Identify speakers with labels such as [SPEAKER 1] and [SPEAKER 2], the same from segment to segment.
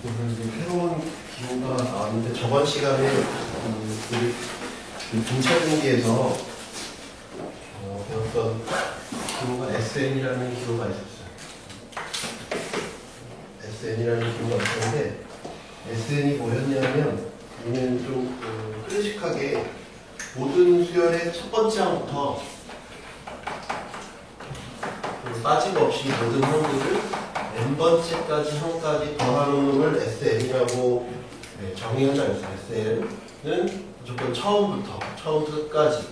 [SPEAKER 1] 오늘 이제 새로운 기호가 나왔는데 저번 시간에 우리 분차등기에서 배웠던 기호가 SN이라는 기호가 있었어요. SN이라는 기호가 있었는데 SN이 뭐였냐면 우리는 좀 클래식하게 모든 수열의 첫 번째 항부터 빠짐없이 모든 항들을 n번째까지 항까지 더하는 놈을 SN이라고 정의한다 했어요. SN은 무조건 처음부터 끝까지,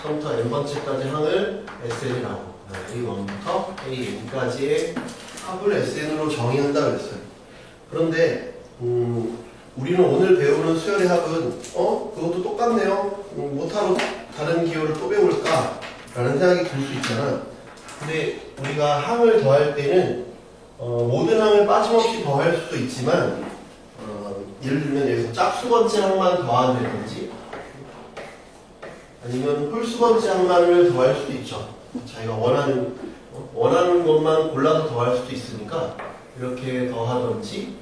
[SPEAKER 1] 처음부터 n번째까지 항을 SN이라고, A1부터 AN까지의 합을 SN으로 정의한다 그랬어요. 그런데 우리는 오늘 배우는 수열의 합은 그것도 똑같네요. 못하러 다른 기호를 또 배울까? 라는 생각이 들 수 있잖아. 근데 우리가 항을 더할 때는 모든 항을 빠짐없이 더할 수도 있지만 예를 들면 여기서 짝수번째 항만 더한다든지 아니면 홀수번째 항만을 더할 수도 있죠. 자기가 원하는 것만 골라서 더할 수도 있으니까 이렇게 더하든지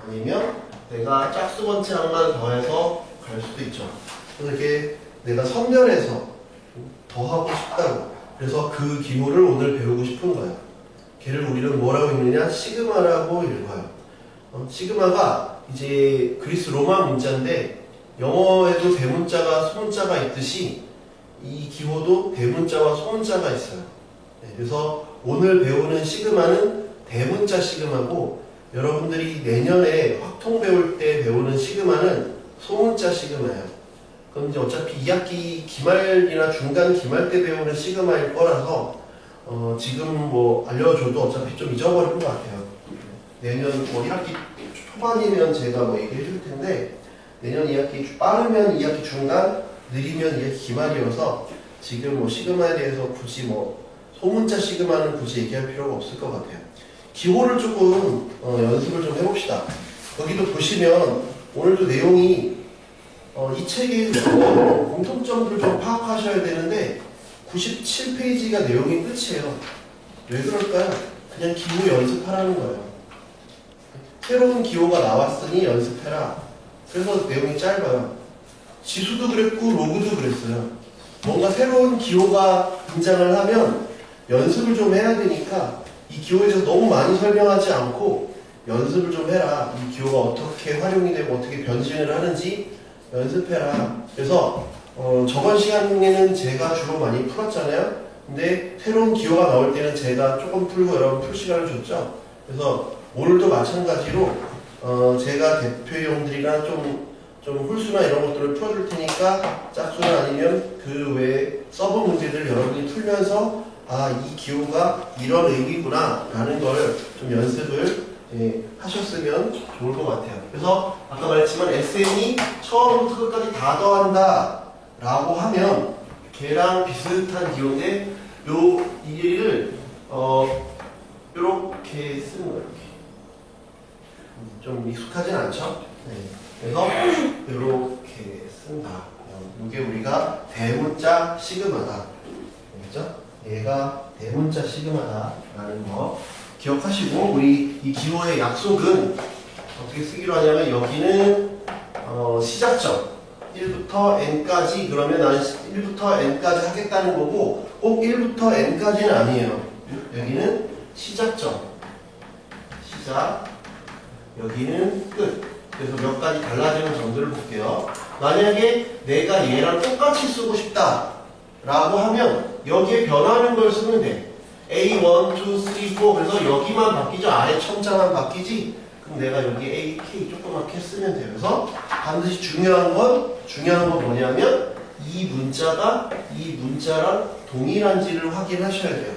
[SPEAKER 1] 아니면 내가 짝수번째 항만 더해서 갈 수도 있죠. 그래서 이렇게 내가 선별해서 더하고 싶다고, 그래서 그 기호를 오늘 배우고 싶은 거야. 걔를 우리는 뭐라고 읽느냐? 시그마라고 읽어요. 시그마가 이제 그리스 로마 문자인데 영어에도 대문자가 소문자가 있듯이 이 기호도 대문자와 소문자가 있어요. 그래서 오늘 배우는 시그마는 대문자 시그마고, 여러분들이 내년에 확통 배울 때 배우는 시그마는 소문자 시그마예요. 그럼 이제 어차피 2학기 기말이나 중간 기말 때 배우는 시그마일 거라서 지금 뭐 알려줘도 어차피 좀 잊어버릴 것 같아요. 내년 뭐 1학기 초반이면 제가 뭐 얘기해 줄 텐데, 내년 2학기 빠르면 2학기 중간, 느리면 2학기 기말이어서 지금 뭐 시그마에 대해서 굳이 뭐 소문자 시그마는 굳이 얘기할 필요가 없을 것 같아요. 기호를 조금 연습을 좀 해봅시다. 여기도 보시면 오늘도 내용이 이 책의 공통점들을 좀 파악하셔야 되는데 97페이지가 내용이 끝이에요. 왜 그럴까요? 그냥 기호 연습하라는 거예요. 새로운 기호가 나왔으니 연습해라. 그래서 내용이 짧아요. 지수도 그랬고 로그도 그랬어요. 뭔가 새로운 기호가 등장을 하면 연습을 좀 해야 되니까 이 기호에 대해서 너무 많이 설명하지 않고 연습을 좀 해라. 이 기호가 어떻게 활용이 되고 어떻게 변신을 하는지 연습해라. 그래서 저번 시간에는 제가 주로 많이 풀었잖아요. 근데 새로운 기호가 나올 때는 제가 조금 풀고 여러분 풀 시간을 줬죠. 그래서 오늘도 마찬가지로 제가 대표형들이나 좀 홀수나 이런 것들을 풀어줄 테니까 짝수나 아니면 그 외에 서브 문제들 여러분이 풀면서 이 기호가 이런 의미구나 라는 걸 좀 연습을 하셨으면 좋을 것 같아요. 그래서 아까 말했지만 SN이 처음부터 끝까지 다 더한다 라고 하면 걔랑 비슷한 기호인데 이 일을 이렇게 쓰는 거예요. 이렇게. 좀 익숙하진 않죠? 네. 그래서 이렇게 쓴다. 이게 우리가 대문자 시그마다. 알겠죠? 얘가 대문자 시그마다 라는 거 기억하시고, 우리 이 기호의 약속은 어떻게 쓰기로 하냐면 여기는 시작점 1부터 n까지, 그러면 나는 1부터 n까지 하겠다는 거고 꼭 1부터 n까지는 아니에요. 여기는 시작점, 시작, 여기는 끝. 그래서 몇 가지 달라지는 점들을 볼게요. 만약에 내가 얘랑 똑같이 쓰고 싶다 라고 하면 여기에 변하는 걸 쓰면 돼. A1, 2, 3, 4. 그래서 여기만 바뀌죠. 아래 첨자만 바뀌지. 그럼 내가 여기 A, K 조그맣게 쓰면 돼요. 그래서 반드시 중요한 건 뭐냐면 이 문자랑 동일한지를 확인하셔야 돼요.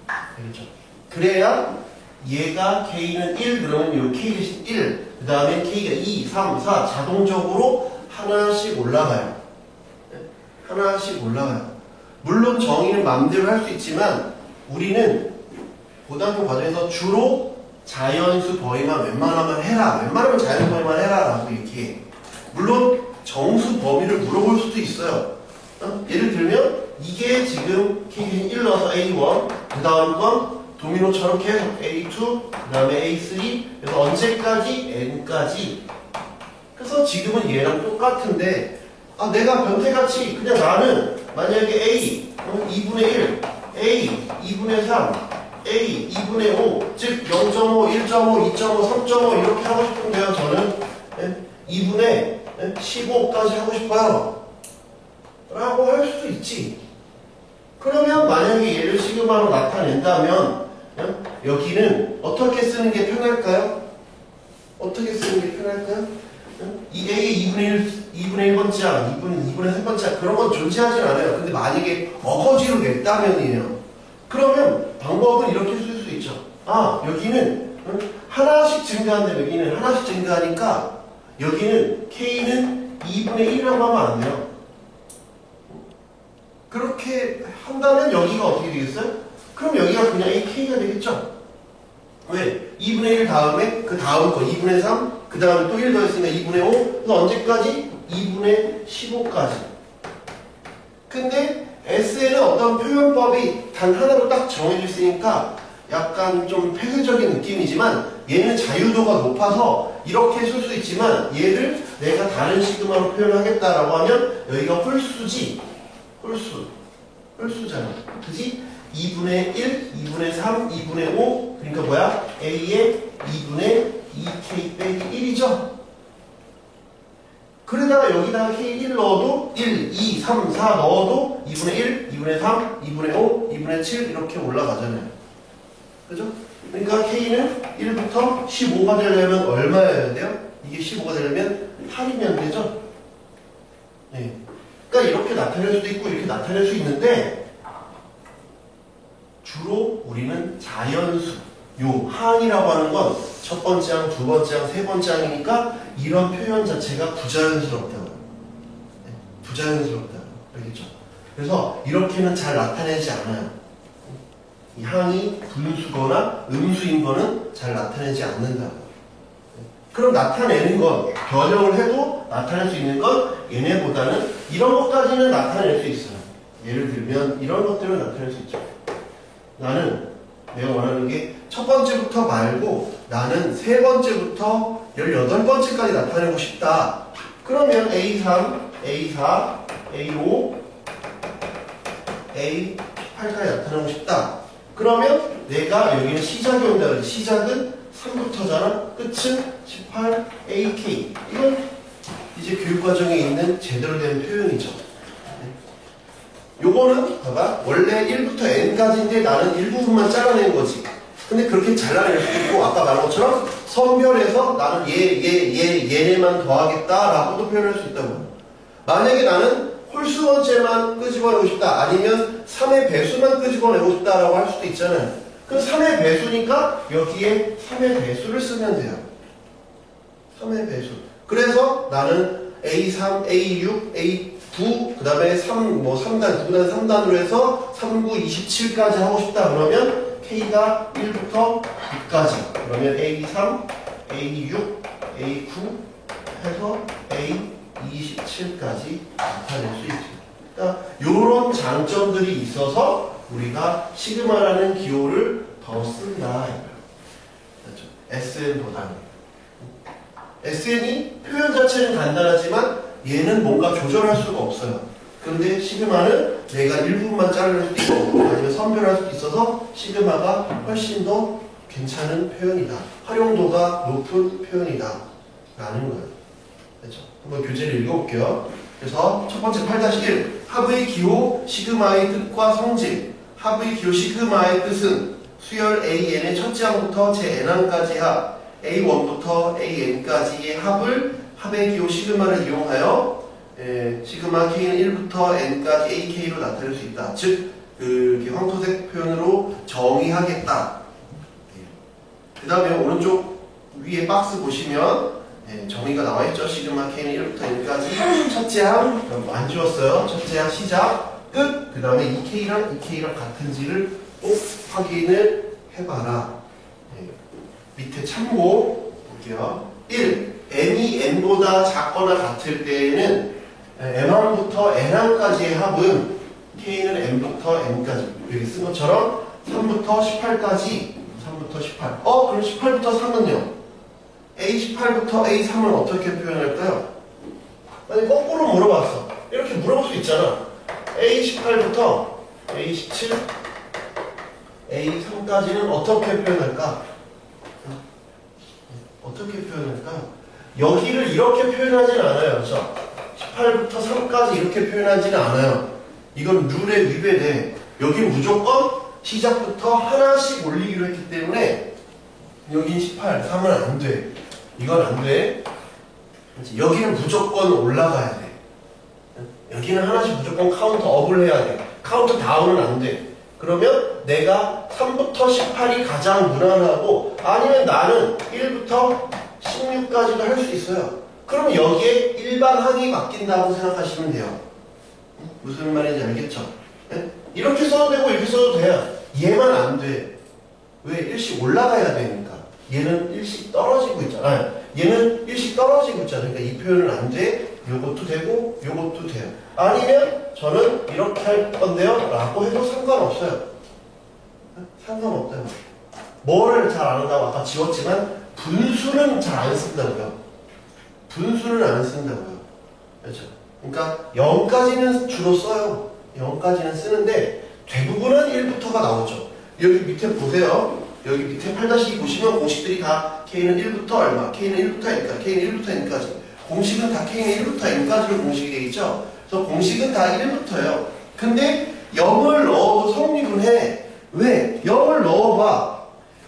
[SPEAKER 1] 알겠죠? 그래야 얘가 K는 1, 그러면 이 K 대신 1, 그 다음에 K가 2, 3, 4 자동적으로 하나씩 올라가요. 하나씩 올라가요. 물론 정의는 마음대로 할 수 있지만 우리는 고등학교 과정에서 주로 자연수 범위만 웬만하면 해라, 웬만하면 자연수 범위만 해라 라고 얘기해. 물론 정수 범위를 물어볼 수도 있어요. 예를 들면 이게 지금 K 대신 1 넣어서 A1, 그 다음 건 도미노처럼 계속 A2, 그 다음에 A3, 그래서 언제까지? N까지. 그래서 지금은 얘랑 똑같은데, 아, 내가 변태같이 그냥 나는 만약에 A 2분의 1, A 2분의 3, A 2분의 5, 즉 0.5, 1.5, 2.5, 3.5 이렇게 하고 싶은데요. 저는 2분의 15까지 하고 싶어요. 라고 할 수도 있지. 그러면 만약에 얘를 시그마로 나타낸다면 여기는 어떻게 쓰는 게 편할까요? 어떻게 쓰는 게 편할까요? 이 A의 2분의 1번짝, 2분의 3번짝 그런 건 존재하진 않아요. 근데 만약에 어거지로 냈다면이에요. 그러면 방법은 이렇게 쓸 수 있죠. 아, 여기는 하나씩 증가하는데 여기는 하나씩 증가하니까 여기는 K는 2분의 1이라고 하면 안 돼요. 그렇게 한다면 여기가 어떻게 되겠어요? 그럼 여기가 그냥 AK가 되겠죠? 왜? 2분의 1 다음에 그 다음 거 2분의 3, 그 다음에 또 1 더했으니까 2분의 5, 그래서 언제까지? 2분의 15까지. 근데 SN은 어떤 표현법이 단 하나로 딱 정해져 있으니까 약간 좀 폐쇄적인 느낌이지만 얘는 자유도가 높아서 이렇게 쓸 수 있지만 얘를 내가 다른 시그마로 표현하겠다라고 하면 여기가 홀수지. 홀수잖아. 그지? 2분의 1, 2분의 3, 2분의 5 그러니까 뭐야? A의 2분의 2K 빼기 1이죠? 그러다가 여기다가 K1 넣어도 1, 2, 3, 4 넣어도 2분의 1, 2분의 3, 2분의 5, 2분의 7 이렇게 올라가잖아요. 그죠? 그러니까 K는 1부터 15가 되려면 얼마여야 돼요? 이게 15가 되려면 8이면 되죠? 네. 그러니까 이렇게 나타낼 수도 있고 이렇게 나타낼 수 있는데 주로 우리는 자연수, 요 항이라고 하는 건 첫 번째 항, 두 번째 항, 세 번째 항이니까 이런 표현 자체가 부자연스럽다고요. 네, 부자연스럽다고요. 알겠죠? 그래서 이렇게는 잘 나타내지 않아요. 이 항이 분수거나 음수인 거는 잘 나타내지 않는다고요. 그럼 나타내는 건, 변형을 해도 나타낼 수 있는 건 얘네보다는 이런 것까지는 나타낼 수 있어요. 예를 들면 이런 것들을 나타낼 수 있죠. 나는 내가 원하는 게 첫 번째부터 말고 나는 세 번째부터 18번째까지 나타내고 싶다. 그러면 A3, A4, A5, A8까지 나타내고 싶다. 그러면 내가 여기는 시작이 온다 그러지. 시작은 3부터잖아. 끝은 18, AK. 이건 이제 교육과정에 있는 제대로 된 표현이죠. 요거는 봐봐. 원래 1부터 n까지인데 나는 일부분만 잘라낸 거지. 근데 그렇게 잘라낼 수도 있고 아까 말한 것처럼 선별해서 나는 얘네만 더하겠다라고도 표현할 수 있다고. 만약에 나는 홀수 번째만 끄집어내고 싶다. 아니면 3의 배수만 끄집어내고 싶다라고 할 수도 있잖아요. 그럼 3의 배수니까 여기에 3의 배수를 쓰면 돼요. 3의 배수. 그래서 나는 A3, A6, A9, 그 다음에 3단, 9단, 3단으로 해서 3, 9, 27까지 하고 싶다. 그러면 K가 1부터 9까지. 그러면 A3, A6, A9 해서 A27까지 나타낼 수 있죠. 그러니까 이런 장점들이 있어서 우리가 시그마라는 기호를 더 쓴다. 그렇죠? SN보다는. SN이 표현 자체는 간단하지만 얘는 뭔가 조절할 수가 없어요. 그런데 시그마는 내가 일부분만 자를 수도 있고 아니면 선별할 수도 있어서 시그마가 훨씬 더 괜찮은 표현이다. 활용도가 높은 표현이다. 라는 거예요. 그렇죠? 한번 교재를 읽어볼게요. 그래서 첫 번째 8-1 합의 기호 시그마의 뜻과 성질. 합의 기호 시그마의 뜻은 수열 AN의 첫째 항부터 제 n항까지 합 A1부터 AN까지의 합의 기호 시그마를 이용하여 시그마 K는 1부터 N까지 AK로 나타낼 수 있다. 즉, 이렇게 황토색 표현으로 정의하겠다. 그 다음에 오른쪽 위에 박스 보시면 정의가 나와있죠. 시그마 K는 1부터 N까지 첫째 항, 안 지웠어요. 첫째 항 시작, 끝! 그 다음에 EK랑 같은지를 꼭 확인을 해봐라. 밑에 참고 볼게요. 1. M이 N보다 작거나 같을 때에는 M항부터 N항까지의 합은 K는 M부터 N까지 여기 쓴 것처럼 3부터 18까지 3부터 18 그럼 18부터 3은요? A18부터 A3은 어떻게 표현할까요? 아니 거꾸로 물어봤어. 이렇게 물어볼 수 있잖아. A18부터 A17 A3까지는 어떻게 표현할까? 어떻게 표현할까요? 여기를 이렇게 표현하진 않아요. 그렇죠? 18부터 3까지 이렇게 표현하지는 않아요. 이건 룰에 위배돼. 여긴 무조건 시작부터 하나씩 올리기로 했기 때문에 여긴 18, 3은 안 돼. 이건 안 돼. 여기는 무조건 올라가야 돼. 여기는 하나씩 무조건 카운트 업을 해야 돼. 카운트 다운은 안 돼. 그러면 내가 3부터 18이 가장 무난하고 아니면 나는 1부터 16까지도 할 수 있어요. 그럼 여기에 일반 항이 바뀐다고 생각하시면 돼요. 무슨 말인지 알겠죠? 네? 이렇게 써도 되고 이렇게 써도 돼요. 얘만 안 돼. 왜? 일씩 올라가야 되니까. 얘는 일씩 떨어지고 있잖아요. 얘는 일씩 떨어지고 있잖아요. 그러니까 이 표현은 안 돼. 요것도 되고 요것도 돼요. 아니면 저는 이렇게 할 건데요 라고 해도 상관없어요. 상관없다고. 뭐를 잘 안 한다고 아까 지웠지만 분수는 잘 안 쓴다고요. 분수는 안 쓴다고요. 그렇죠? 그러니까 0까지는 주로 써요. 0까지는 쓰는데 대부분은 1부터가 나오죠. 여기 밑에 보세요. 여기 밑에 8-2 보시면 공식들이 다 K는 1부터 얼마, K는 1부터 N까지, K는 1부터 N까지. 공식은 다 K는 1부터 N까지로 공식이 되겠죠. 그래서 공식은 다 1부터예요. 근데 0을 넣어도 성립은 해. 왜? 0을 넣어봐.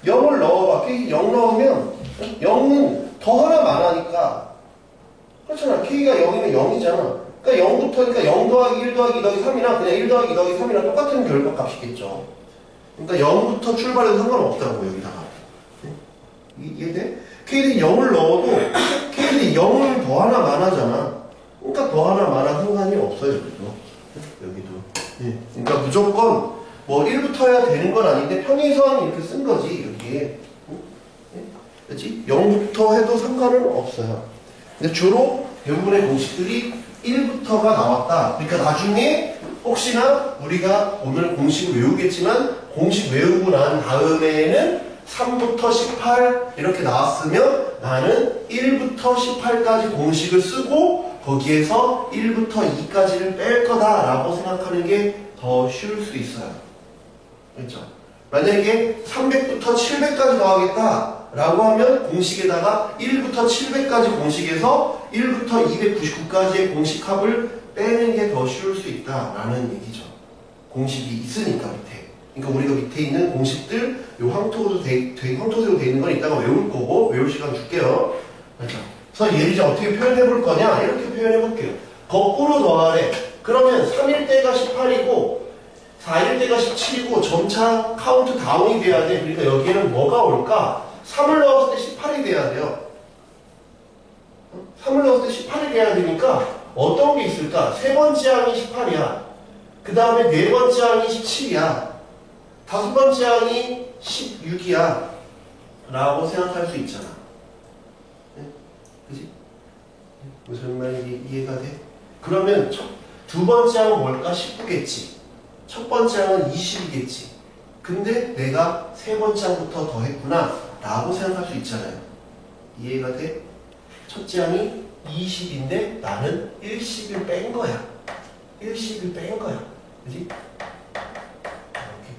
[SPEAKER 1] 0을 넣어봐. K 0 넣으면 0은 더 하나만 하니까. 그렇잖아. K가 0이면 0이잖아. 그러니까 0부터니까 0 더하기 1 더하기 2 더하기 3이나 그냥 1 더하기 2 더하기 3이나 똑같은 결과값이겠죠. 그러니까 0부터 출발해도 상관없다고 여기다가. 이해돼? K는 0을 넣어도 K는 0을 더 하나만 하잖아. 그러니까 더 하나만 하 상관이 없어요. 여기도. 여기도. 그러니까 무조건 뭐 1부터 해야 되는 건 아닌데 편의상 이렇게 쓴 거지 여기에. 그렇지? 0부터 해도 상관은 없어요. 근데 주로 대부분의 공식들이 1부터가 나왔다. 그러니까 나중에 혹시나 우리가 오늘 공식을 외우겠지만 공식 외우고 난 다음에는 3부터 18 이렇게 나왔으면 나는 1부터 18까지 공식을 쓰고 거기에서 1부터 2까지를 뺄 거다라고 생각하는 게 더 쉬울 수 있어요. 그렇죠? 만약에 300부터 700까지 나가겠다 라고 하면 공식에다가 1부터 700까지 공식에서 1부터 299까지의 공식합을 빼는 게 더 쉬울 수 있다라는 얘기죠. 공식이 있으니까 밑에. 그러니까 우리가 밑에 있는 공식들 요 황토로 황토색으로 돼 있는 건 이따가 외울 거고 외울 시간 줄게요. 그렇죠? 그래서 얘를 이제 어떻게 표현해 볼 거냐? 이렇게 표현해 볼게요. 거꾸로 더하래. 그러면 3일 때가 18이고 4일 때가 17이고 점차 카운트 다운이 돼야 돼. 그러니까 여기에는 뭐가 올까? 3을 넣었을 때 18이 돼야 돼요. 3을 넣었을 때 18이 돼야 되니까 어떤 게 있을까? 세 번째 항이 18이야. 그 다음에 네 번째 항이 17이야. 다섯 번째 항이 16이야. 라고 생각할 수 있잖아. 네? 그지? 무슨 말인지 이해가 돼? 그러면 두 번째 항은 뭘까? 19겠지. 첫 번째 항은 20이겠지. 근데 내가 세 번째 항부터 더 했구나. 라고 생각할 수 있잖아요. 이해가 돼? 첫째 항이 20인데 나는 1씩을 뺀 거야. 1씩을 뺀 거야. 그지? 이렇게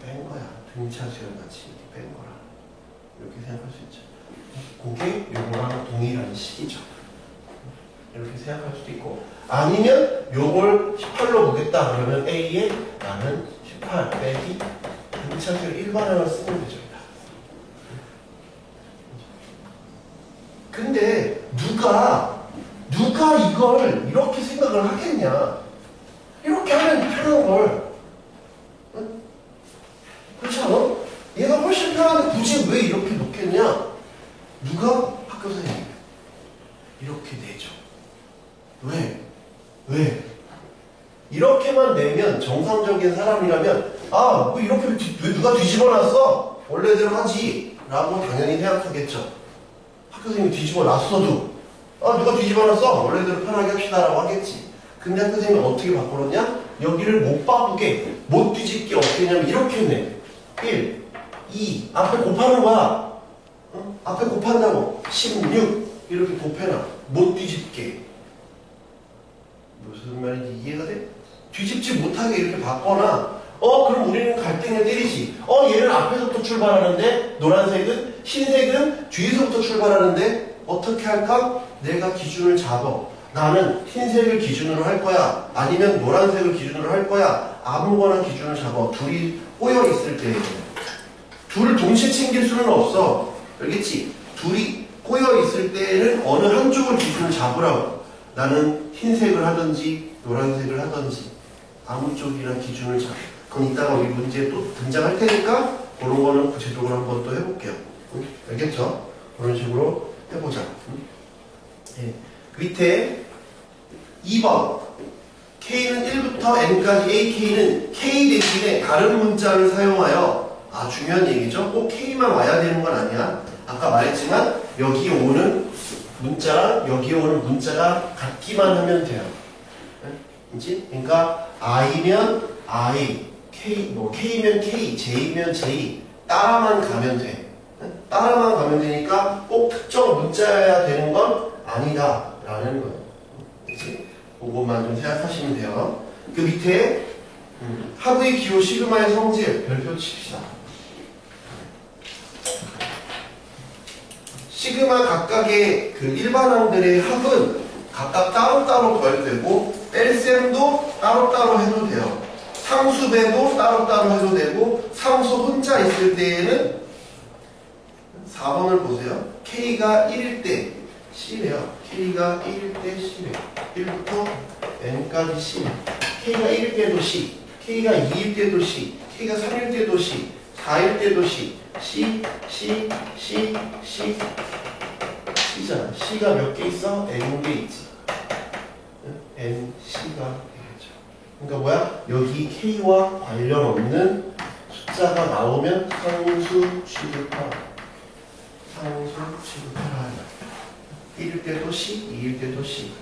[SPEAKER 1] 뺀 거야. 등차수열 같이 이렇게 뺀 거라. 이렇게 생각할 수 있죠. 그게 요거랑 동일한 식이죠. 이렇게 생각할 수도 있고. 아니면 요걸 18로 보겠다. 그러면 A에 나는 18 빼기 등차수열 일반항을 쓰면 되죠. 근데 누가 이걸 이렇게 생각을 하겠냐? 이렇게 하면 편한 걸. 응? 그렇지 않아? 얘가 훨씬 편한데 굳이 왜 이렇게 놓겠냐? 누가? 학교 선생님. 이렇게 내죠. 왜? 이렇게만 내면 정상적인 사람이라면 뭐 이렇게 왜 누가 뒤집어놨어? 원래대로 하지 라고 당연히 생각하겠죠. 학교 선생님이 뒤집어 놨어도 누가 뒤집어 놨어? 원래대로 편하게 합시다 라고 하겠지. 근데 학교 선생님이 어떻게 바꿔놨냐? 여기를 못 바꾸게 못 뒤집게 어떻게 했냐면 이렇게 내. 1, 2 앞에 곱하는 거야. 앞에 곱한다고 16 이렇게 곱해놔. 못 뒤집게. 무슨 말인지 이해가 돼? 뒤집지 못하게 이렇게 바꿔놔. 그럼 우리는 갈등을 때리지. 얘는 앞에서부터 출발하는데 노란색은 흰색은 뒤에서부터 출발하는데 어떻게 할까? 내가 기준을 잡아. 나는 흰색을 기준으로 할 거야. 아니면 노란색을 기준으로 할 거야. 아무거나 기준을 잡아. 둘이 꼬여 있을 때 둘을 동시에 챙길 수는 없어. 알겠지? 둘이 꼬여 있을 때는 어느 한쪽을 기준을 잡으라고. 나는 흰색을 하든지 노란색을 하든지 아무 쪽이나 기준을 잡아. 그럼 이따가 우리 문제에 또 등장할 테니까 그런 거는 구체적으로 한번 또 해볼게요. 알겠죠? 그런 식으로 해보자. 네. 밑에 2번 K는 1부터 N까지 AK는 K 대신에 다른 문자를 사용하여 중요한 얘기죠. 꼭 K만 와야 되는 건 아니야. 아까 말했지만 여기 오는 문자랑 여기 오는 문자가 같기만 하면 돼요. 그치? 그러니까 I면 I, K면 K, J면 J 따라만 가면 돼. 따라만 가면 되니까 꼭 특정 문자여야 되는 건 아니다 라는 거예요. 그치? 그것만 좀 생각하시면 돼요. 그 밑에 합의 기호 시그마의 성질 별표 칩시다. 시그마 각각의 그 일반항들의 합은 각각 따로따로 더해도 되고 뺄셈도 따로따로 해도 돼요. 상수배도 따로따로 해도 되고 상수 혼자 있을 때에는 4번을 보세요. K가 1일 때 C래요. K가 1일 때 C래요. 1부터 N까지 C. K가 1일 때도 C, K가 2일 때도 C, K가 3일 때도 C, 4일 때도 C, C, C, C, C, C잖아. C가 몇 개 있어? N개 있지. N, C가 되겠죠. 그러니까 뭐야? 여기 K와 관련 없는 숫자가 나오면 상수 취급하라. 상수 취급하라. 1일 때도 C, 2일 때도 C.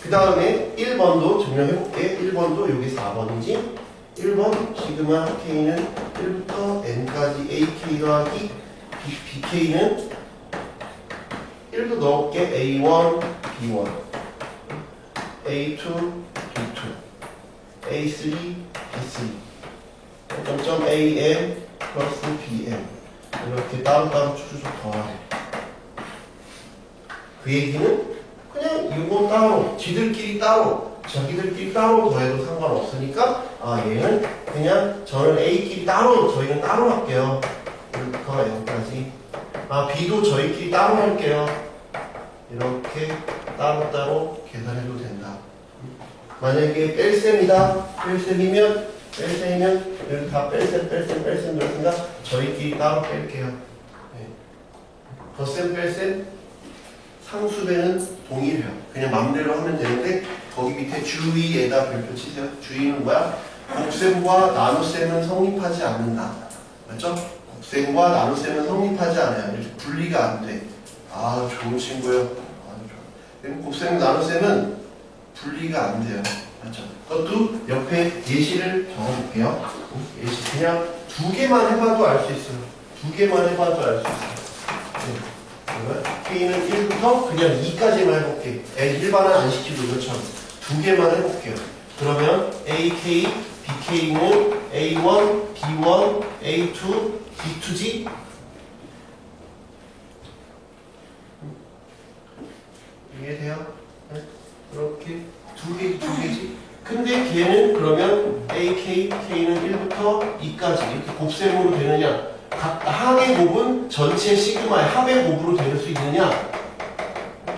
[SPEAKER 1] 그 다음에 1번도 증명해볼게. 1번도 여기 4번이지. 1번 시그마 K는 1부터 N까지 AK 더하기 BK는 1도 넣을게. A1, B1 A2, B2 A3, B3 점점 AM 플러스 BM 이렇게 따로따로 추주적 더하래. 그 얘기는 그냥 이거 따로 지들끼리 따로 자기들끼리 따로 더해도 상관없으니까 얘는 그냥 저는 A끼리 따로 저희는 따로 할게요. 1부터 N까지 B도 저희끼리 따로 할게요. 이렇게 따로따로 계산해도 된다. 만약에 뺄셈이다. 뺄셈이면 여기 다 뺄셈 그랬으니까 저희끼리 따로 뺄게요. 네. 덧셈 뺄셈 상수배는 동일해요. 그냥 맘대로 하면 되는데 거기 밑에 주의에다 별표 치세요. 주의는 뭐야? 곱셈과 나눗셈은 성립하지 않는다. 맞죠? 곱셈과 나눗셈은 성립하지 않아요. 이렇게 분리가 안 돼. 좋은 친구예요. 좋아. 곱셈 나눗셈은 분리가 안 돼요. 맞죠? 그것도 옆에 예시를 적어볼게요. 예시 그냥 2개만 해봐도 알 수 있어요. 2개만 해봐도 알 수 있어요. K는 1부터 그냥 2까지만 해볼게. 일반은 안 시키고 이것처럼 2개만 해볼게요. 그러면 AK, BK는 A1, B1, A2, B2지? 이해돼요? 네? 이렇게 2개지? 근데 걔는 그러면 AK, K는 1부터 2까지 이렇게 곱셈으로 되느냐? 각 항의 곱은 전체 시그마의 합의 곱으로 될 수 있느냐?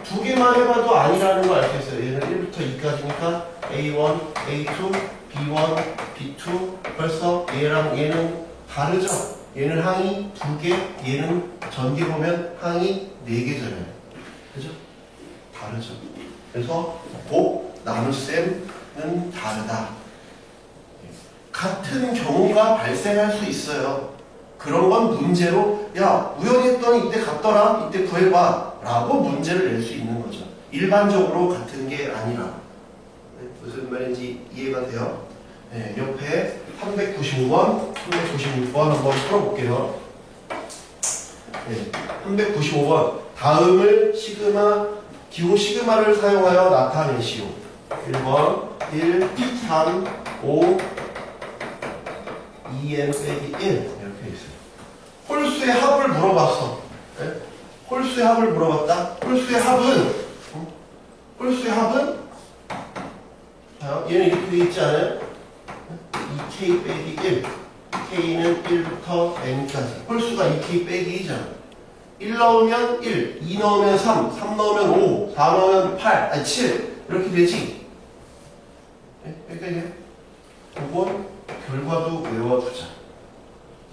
[SPEAKER 1] 2개만 해봐도 아니라는 걸 알 수 있어요. 얘는 1부터 2까지니까 A1, A2, B1, B2 벌써 얘랑 얘는 다르죠? 얘는 항이 2개, 얘는 전개 보면 항이 4개잖아요. 그죠? 다르죠? 그래서 곱, 나눗셈은 다르다. 같은 경우가 발생할 수 있어요. 그런 건 문제로 우연히 했더니 이때 같더라 이때 구해봐 라고 문제를 낼 수 있는 거죠. 일반적으로 같은 게 아니라. 무슨 말인지 이해가 돼요? 네, 옆에 395번, 396번 한번 풀어볼게요. 네, 395번. 다음을 기호 시그마를 사용하여 나타내시오. 1번 1, 3, 5, 2n 빼기 1 이렇게 있어요. 홀수의 합을 물어봤어. 네? 홀수의 합을 물어봤다. 홀수의 합은 자, 얘는 이렇게 되어 있지 않아요? 2k 빼기 1. k는 1부터 n까지. 홀수가 2k 빼기 2잖아. 1 넣으면 1, 2 넣으면 3, 3 넣으면 5, 4 넣으면 8, 아니 7 이렇게 되지. 네? 여기까지. 이건 결과도 외워두자.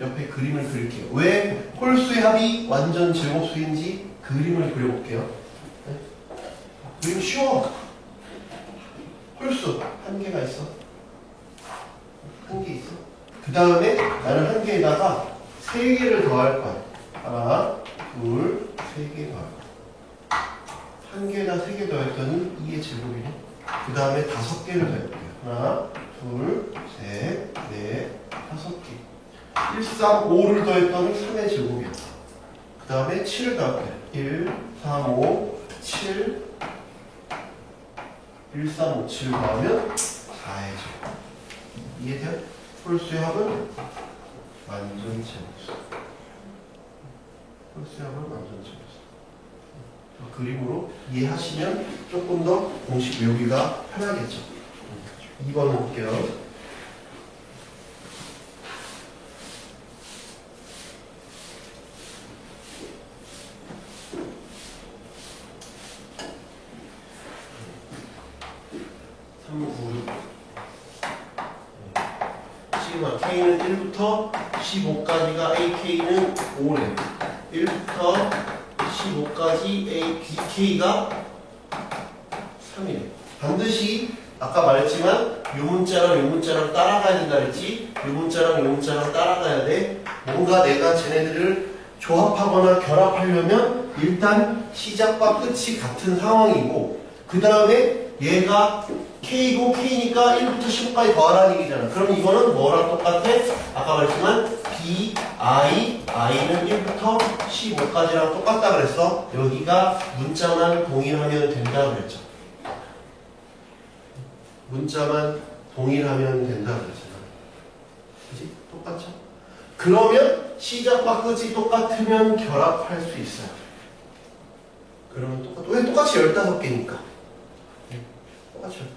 [SPEAKER 1] 옆에 그림을 그릴게요. 왜 홀수의 합이 완전 제곱수인지 그림을 그려볼게요. 네? 그림 쉬워. 홀수 한 개가 있어. 한 개 있어. 그 다음에 나는 한 개에다가 세 개를 더할 거야. 하나, 둘, 세 개 더할 거야. 한 개에다 세 개 더했더니 2의 제곱이네. 그 다음에 5개를 더할게요. 하나, 둘, 셋, 넷, 5개. 1, 3, 5를 더했더니 3의 제곱이야. 그 다음에 7을 더할게요. 1, 3, 5, 7, 1, 3, 5, 7 더하면 4의 제곱. 이해돼요? 홀수의 합은 완전 제곱수. 홀수의 합은 완전 제곱수. 그림으로 이해하시면 조금 더 공식 외우기가 편하겠죠. 2번 볼게요. K는 1부터 15까지가 AK는 5래. 1부터 15까지 BK가 3이래. 반드시 아까 말했지만 요 문자랑 요 문자랑 따라가야 된다 그랬지? 요 문자랑 요 문자랑 따라가야 돼. 뭔가 내가 쟤네들을 조합하거나 결합하려면 일단 시작과 끝이 같은 상황이고 그 다음에 얘가 K고 K니까 1부터 15까지 더하라는 얘기잖아. 그럼 이거는 뭐랑 똑같아? 아까 말했지만 B, I, I는 1부터 15까지랑 똑같다 그랬어. 여기가 문자만 동일하면 된다 그랬죠. 문자만 동일하면 된다 그랬잖아. 그치? 똑같죠? 그러면 시작과 끝이 똑같으면 결합할 수 있어요. 그러면 왜 똑같이 15개니까? 똑같이 15개.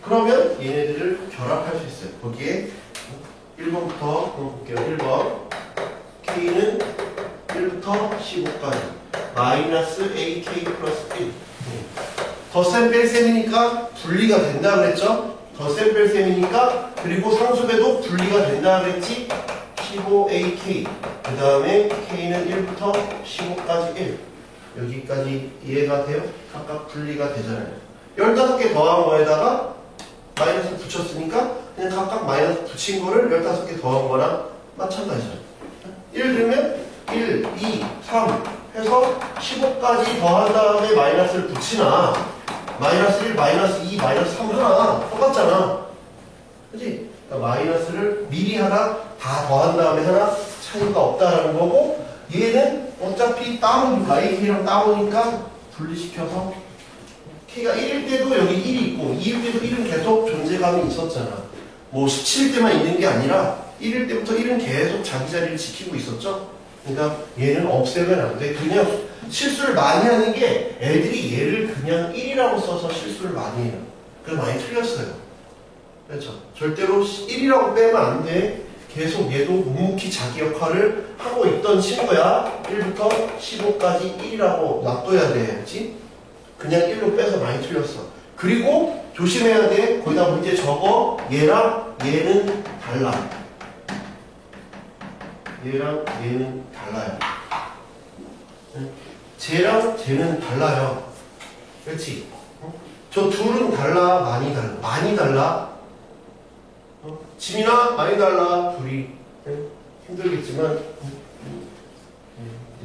[SPEAKER 1] 그러면 얘네들을 결합할 수 있어요. 거기에 1번부터 볼게요. 1번 K는 1부터 15까지 마이너스 AK 플러스 1 덧셈 뺄셈이니까 분리가 된다 그랬죠? 덧셈 뺄셈이니까 그리고 상수배도 분리가 된다 그랬지? 15AK 그 다음에 K는 1부터 15까지 1 여기까지 이해가 돼요? 각각 분리가 되잖아요. 15개 더한 거에다가 마이너스 붙였으니까 그냥 각각 마이너스 붙인 거를 15개 더한 거랑 마찬가지죠. 1 들면 1, 2, 3 해서 15까지 더한 다음에 마이너스를 붙이나 마이너스 1, 마이너스 2, 마이너스 3 하나 똑같잖아. 그치? 그러니까 마이너스를 미리 하나 다 더한 다음에 하나 차이가 없다라는 거고 얘는 어차피 따오니까 AK랑 따오니까 분리시켜서 K가 1일 때도 여기 1이 있고 2일 때도 1은 계속 존재감이 있었잖아. 뭐 17일 때만 있는 게 아니라 1일 때부터 1은 계속 자기 자리를 지키고 있었죠. 그러니까 얘는 없애면 안 돼. 그냥 실수를 많이 하는 게 애들이 얘를 그냥 1이라고 써서 실수를 많이 해요. 그래서 많이 틀렸어요. 그렇죠. 절대로 1이라고 빼면 안 돼. 계속 얘도 묵묵히 자기 역할을 하고 있던 친구야. 1부터 15까지 1이라고 놔둬야 돼. 그렇지? 그냥 1로 빼서 많이 틀렸어. 그리고 조심해야 돼. 거기다 문제 적어. 얘랑 얘는 달라. 얘랑 얘는 달라요. 쟤랑 쟤는 달라요. 그렇지? 저 둘은 달라? 많이 달라? 많이 달라? 지민아 많이 달라. 둘이 힘들겠지만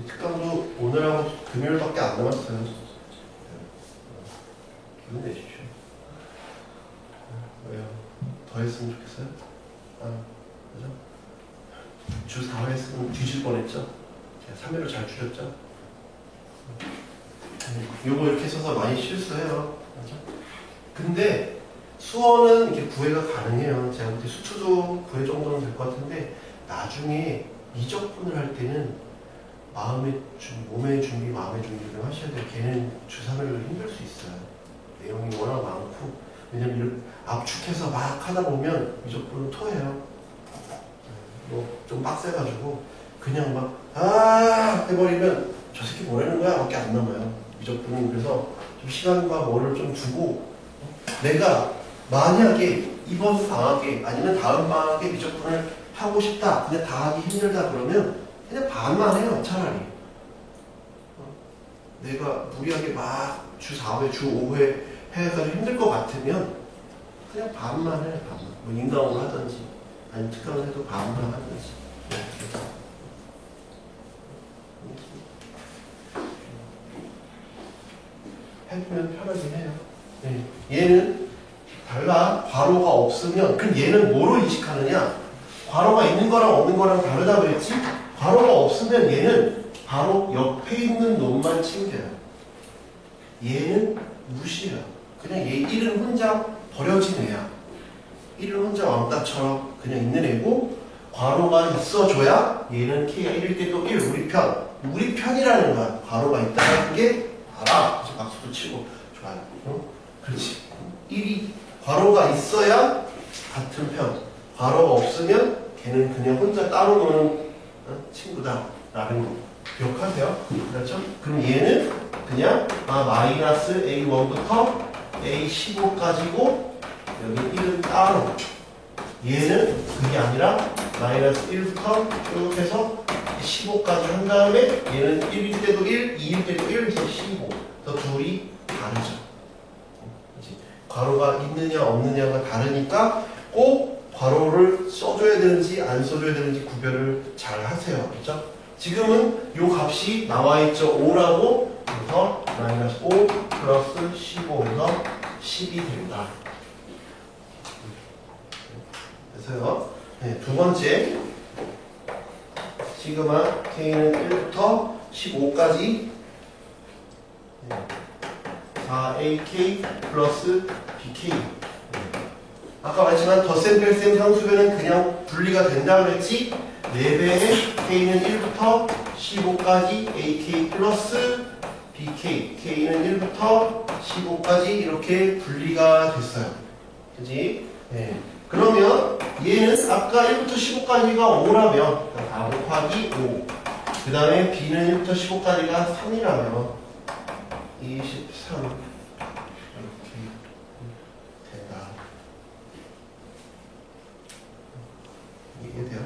[SPEAKER 1] 특강도 오늘하고 금요일밖에 안 남았어요. 기분 내십시오. 왜요? 더했으면 좋겠어요? 그죠? 주 4회 했으면 뒤질 뻔했죠? 제가 3회로 잘 줄였죠? 요거 이렇게 써서 많이 실수해요. 그죠? 근데 수어는 이렇게 구애가 가능해요. 제가 볼 때 수투도 구애 정도는 될 것 같은데 나중에 이적분을 할 때는 몸의 준비, 마음의 준비를 하셔야 돼요. 걔는 주 3회로 힘들 수 있어요. 내용이 워낙 많고 왜냐면 이렇게 압축해서 막 하다 보면 이적분은 토해요. 뭐 좀 빡세가지고 그냥 막 해버리면 저 새끼 뭐라는 거야? 밖에 안 남아요. 미적분은. 그래서 좀 시간과 뭐를 좀 두고 내가 만약에 이번 방학에 아니면 다음 방학에 미적분을 하고 싶다. 근데 다 하기 힘들다 그러면 그냥 반만 해요. 차라리. 내가 무리하게 막 주 4회, 주 5회 해가지고 힘들 것 같으면 그냥 반만 해요. 반만. 뭐 인강으로 하든지 아니면 특강을 해도 반만 하든지. 해보면 편하긴 해요. 네. 얘는 달라. 괄호가 없으면 그럼 얘는 뭐로 인식하느냐? 괄호가 있는 거랑 없는 거랑 다르다 그랬지? 괄호가 없으면 얘는 바로 옆에 있는 놈만 챙겨요. 얘는 무시해요. 그냥 얘 1은 혼자 버려진 애야. 1은 혼자 왕따처럼 그냥 있는 애고 괄호가 있어줘야 얘는 K가 1일 때도 1 우리 편. 우리 편이라는 거야. 괄호가 있다는 게 알아. 박수도 치고 좋아요. 그렇지. 1이 괄호가 있어야 같은 편. 괄호가 없으면 걔는 그냥 혼자 따로 노는 친구다라는 거 기억하세요. 그렇죠? 그럼 얘는 그냥 마이너스 A1부터 A15까지고 여기 1은 따로. 얘는 그게 아니라 마이너스 1부터 쭉 해서 15까지 한 다음에 얘는 1일 때도 1, 2일 때도 1, 해서 15. 더 둘이 다르죠. 그치? 괄호가 있느냐 없느냐가 다르니까 꼭 괄호를 써줘야 되는지 안 써줘야 되는지 구별을 잘 하세요. 그렇죠? 지금은 이 값이 나와있죠. 5라고. 그래서 마이너스 5 플러스 15에서 10이 된다. 그래서요. 네, 두 번째 시그마 K는 1부터 15까지 4AK 플러스 BK. 아까 말했지만 덧셈 뺄셈 상수변은 그냥 분리가 된다 그랬지? 4배의 K는 1부터 15까지 AK 플러스 BK. K는 1부터 15까지 이렇게 분리가 됐어요. 그지? 네. 그러면 얘는 아까 1부터 15까지가 5라면 4 곱하기 5. 그 다음에 B는 1부터 15까지가 3이라면 23 이렇게 된다. 이해돼요?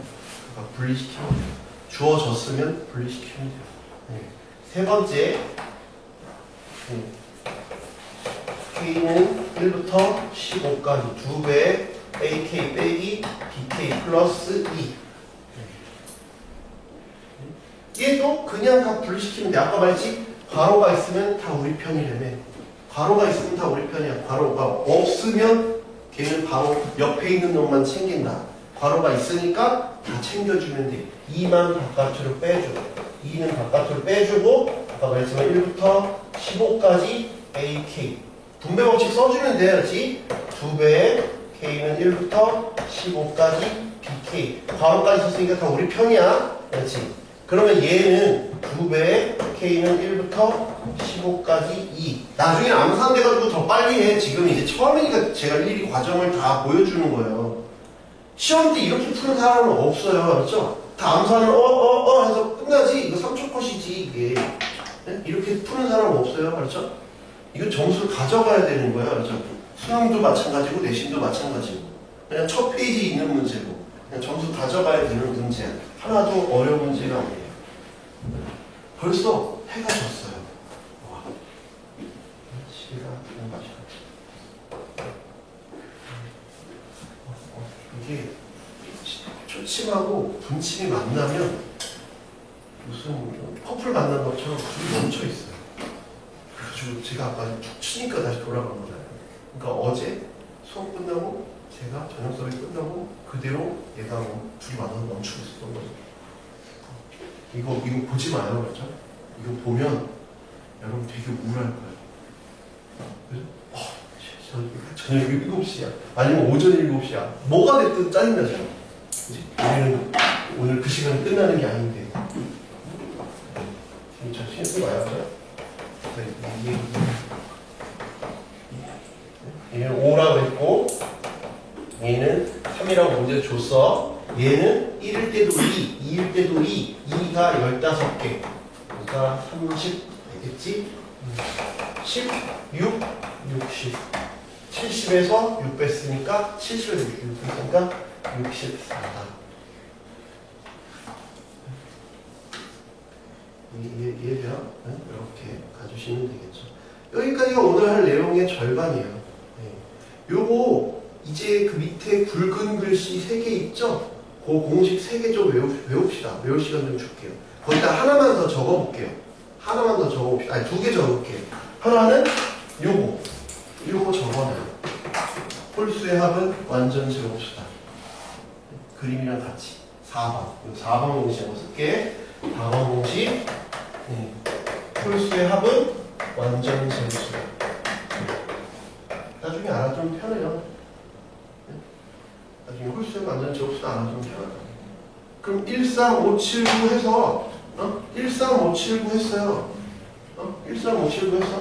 [SPEAKER 1] 그러니까 분리시키면 돼요. 주어졌으면 분리시키면 돼요. 네. 세 번째 K는 1부터 15까지 2배 AK 빼기 BK 플러스 2. 얘도 그냥 다 분리시키면 돼. 아까 말했지? 괄호가 있으면 다 우리 편이라며. 괄호가 있으면 다 우리 편이야. 괄호가 없으면 걔는 바로 옆에 있는 놈만 챙긴다. 괄호가 있으니까 다 챙겨주면 돼. 2만 바깥으로 빼줘. 2는 바깥으로 빼주고 아까 말했지만 1부터 15까지 AK. 분배 법칙 써주면 돼야지. 2배의 K는 1부터 15까지 BK. 괄호까지 썼으니까 다 우리 편이야. 그렇지? 그러면 얘는 2배의 K는 1부터 15까지 2. 나중에 암산돼가지고 더 빨리 해. 지금 이제 처음이니까 제가 일일이 과정을 다 보여주는 거예요. 시험 때 이렇게 푸는 사람은 없어요. 그렇죠? 다 암산을 해서 끝나지. 이거 3초 컷이지 이게. 네? 이렇게 푸는 사람은 없어요. 그렇죠? 이거 점수를 가져가야 되는 거예요. 그렇죠? 수능도 마찬가지고 내신도 마찬가지고 그냥 첫 페이지에 있는 문제고 그냥 점수 가져가야 되는 문제야. 하나도 어려운 문제가 아니에요. 벌써 해가 졌어요. 와. 시가 그냥 마셔. 이게 초침하고 분침이 만나면 무슨 커플 만난 것처럼 둘이 멈춰 있어요. 그래가지고 제가 아까 툭 치니까 다시 돌아간 거잖아요. 그러니까 어제 수업 끝나고 제가 저녁 수업이 끝나고 그대로 얘가 둘이 만나서 멈추고 있었던 거죠. 이거 보지 마요, 그렇죠? 이거 보면 여러분 되게 우울할 거예요. 그래서 저녁 7시야. 아니면 오전 7시야. 뭐가 됐든 짜증나죠. 그치? 우리는 오늘 그 시간이 끝나는 게 아닌데. 자, 신경 쓰지 마요. 얘는 5라고 했고, 얘는 3이라고 문제 줬어. 얘는 1일 때도 2, 2일 때도 2, 2가 15개. 그러니까 30, 알겠지? 10, 6, 60. 70에서 6 뺐으니까 70에서 6 뺐으니까 64다. 얘죠? 이렇게 가주시면 되겠죠. 여기까지가 오늘 할 내용의 절반이에요. 네. 요거 이제 그 밑에 굵은 글씨 3개 있죠? 그 공식 3개 좀 외웁시다. 외울 시간 좀 줄게요. 거기다 하나만 더 적어볼게요. 하나만 더 적어봅시다. 아니 2개 적어볼게요. 하나는 요거 적어놔요. 홀수의 합은 완전 제곱수다. 그림이랑 같이 4번 공식 한번 쓸게. 4번 공식. 홀수의 합은 완전 제곱수다. 나중에 알아두면 편해요. 나중에 홀수의 완전 제곱수다 알아두면 편하다. 그럼 13579 해서 13579 했어요. 13579 했어.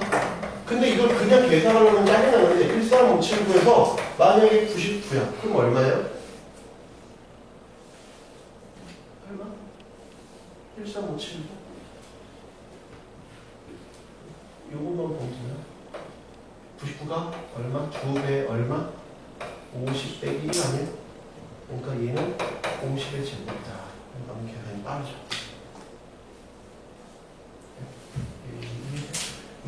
[SPEAKER 1] 근데 이걸 그냥 계산하려면 짜증나는데 13579에서 만약에 99야. 그럼 얼마예요? 얼마? 13579. 요것만 보면 99가 얼마? 2배 얼마? 50 빼기 1 아니에요? 그러니까 얘는 50의 제곱이다. 너무 계산이 빠르죠.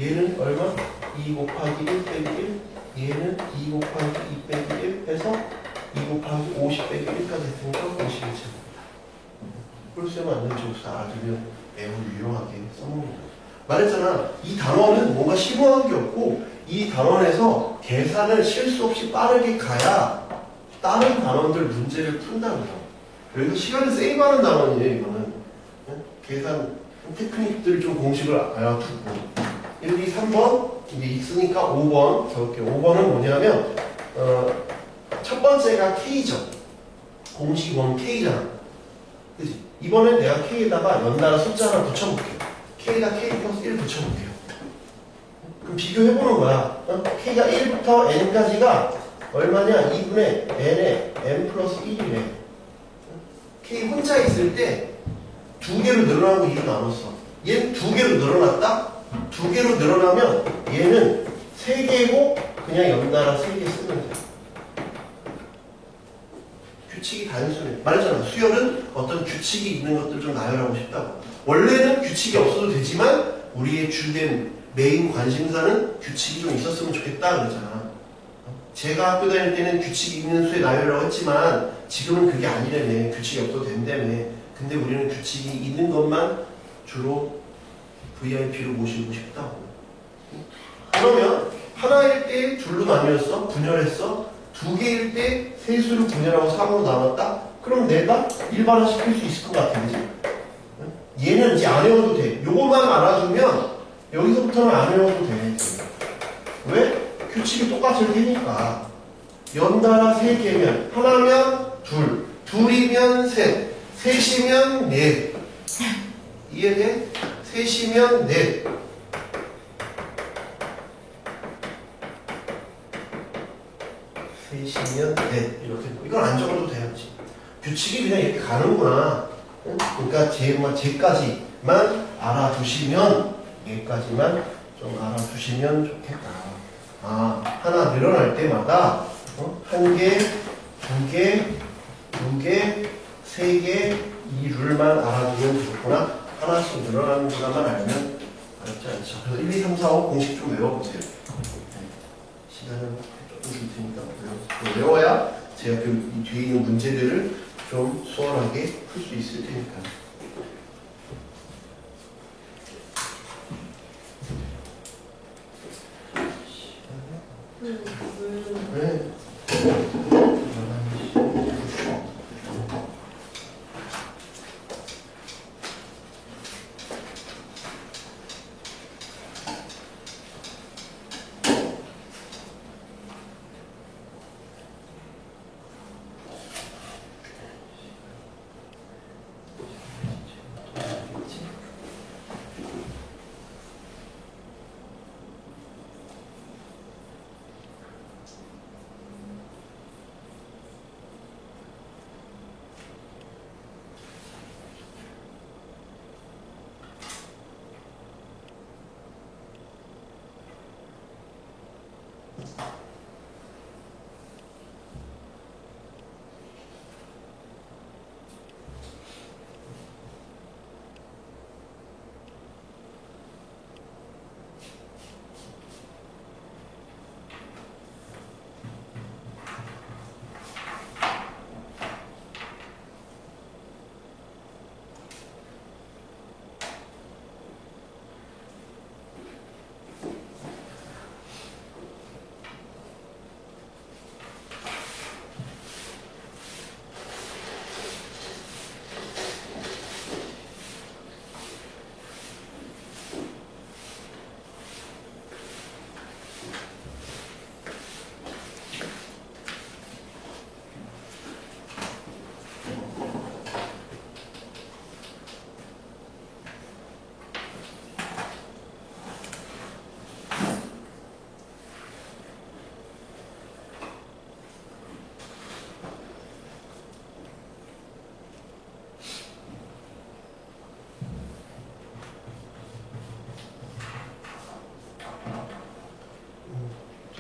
[SPEAKER 1] 얘는 얼마? 2 곱하기 1 빼기 1. 얘는 2 곱하기 2 빼기 1 해서 2 곱하기 50 빼기 1까지 했으니까 50의 제곱이다. 홀수에 맞는 제곱수 알아두면 매우 유용하게 써먹는 거죠. 말했잖아. 이 단원은 뭔가 심오한 게 없고 이 단원에서 계산을 실수 없이 빠르게 가야 다른 단원들 문제를 푼다고요. 여기서 시간을 세이브하는 단원이에요. 이거는 계산 테크닉들 좀 공식을 알아두고 1, 2, 3번 이게 있으니까 5번 적을게요. 5번은 뭐냐면 첫 번째가 K죠. 공식 1 K잖아. 그치? 이번엔 내가 K에다가 연달아 숫자 하나 붙여볼게요. K에다 K 플러스 1 붙여볼게요. 그럼 비교해보는 거야. K가 1부터 N까지가 얼마냐? 2분의 N에 N 플러스 1이래. K 혼자 있을 때 2개로 늘어나고 2로 나눴어. 얘는 2개로 늘어났다? 2개로 늘어나면 얘는 3개고 그냥 연달아 3개 쓰면 돼. 규칙이 단순해. 말했잖아. 수열은 어떤 규칙이 있는 것들 좀 나열하고 싶다고. 원래는 규칙이 없어도 되지만 우리의 주된 메인 관심사는 규칙이 좀 있었으면 좋겠다 그러잖아. 제가 학교 다닐 때는 규칙이 있는 수에 나열이라고 했지만 지금은 그게 아니라며. 규칙이 없어도 된다며. 근데 우리는 규칙이 있는 것만 주로 VIP로 모시고 싶다고. 그러면 하나일 때 둘로 나뉘었어? 분열했어? 2개일 때 세수를 분열하고 3으로 나눴다? 그럼 내가 일반화 시킬 수 있을 것 같아. 그지? 얘는 이제 안 외워도 돼. 요것만 알아두면 여기서부터는 안 외워도 돼. 왜? 규칙이 똑같을 테니까. 연달아 3개면 하나면 둘, 둘이면 셋, 셋이면 넷. 이해돼? 셋이면 넷. 셋이면 넷. 이렇게. 이건 안 적어도 돼야지. 규칙이 그냥 이렇게 가는구나. 그러니까 쟤까지만 알아두시면, 얘까지만 좀 알아두시면 좋겠다. 하나 늘어날 때마다 1개, 2개, 2개, 3개 이 룰만 알아두면 좋구나. 하나씩 늘어나는 것만 알면 어렵지 않죠. 그래서 1, 2, 3, 4, 5 공식 좀 외워보세요. 시간은 조금 줄 테니까 외워야 제가 그 뒤에 있는 문제들을 좀 수월하게 풀 수 있을 테니까. 네.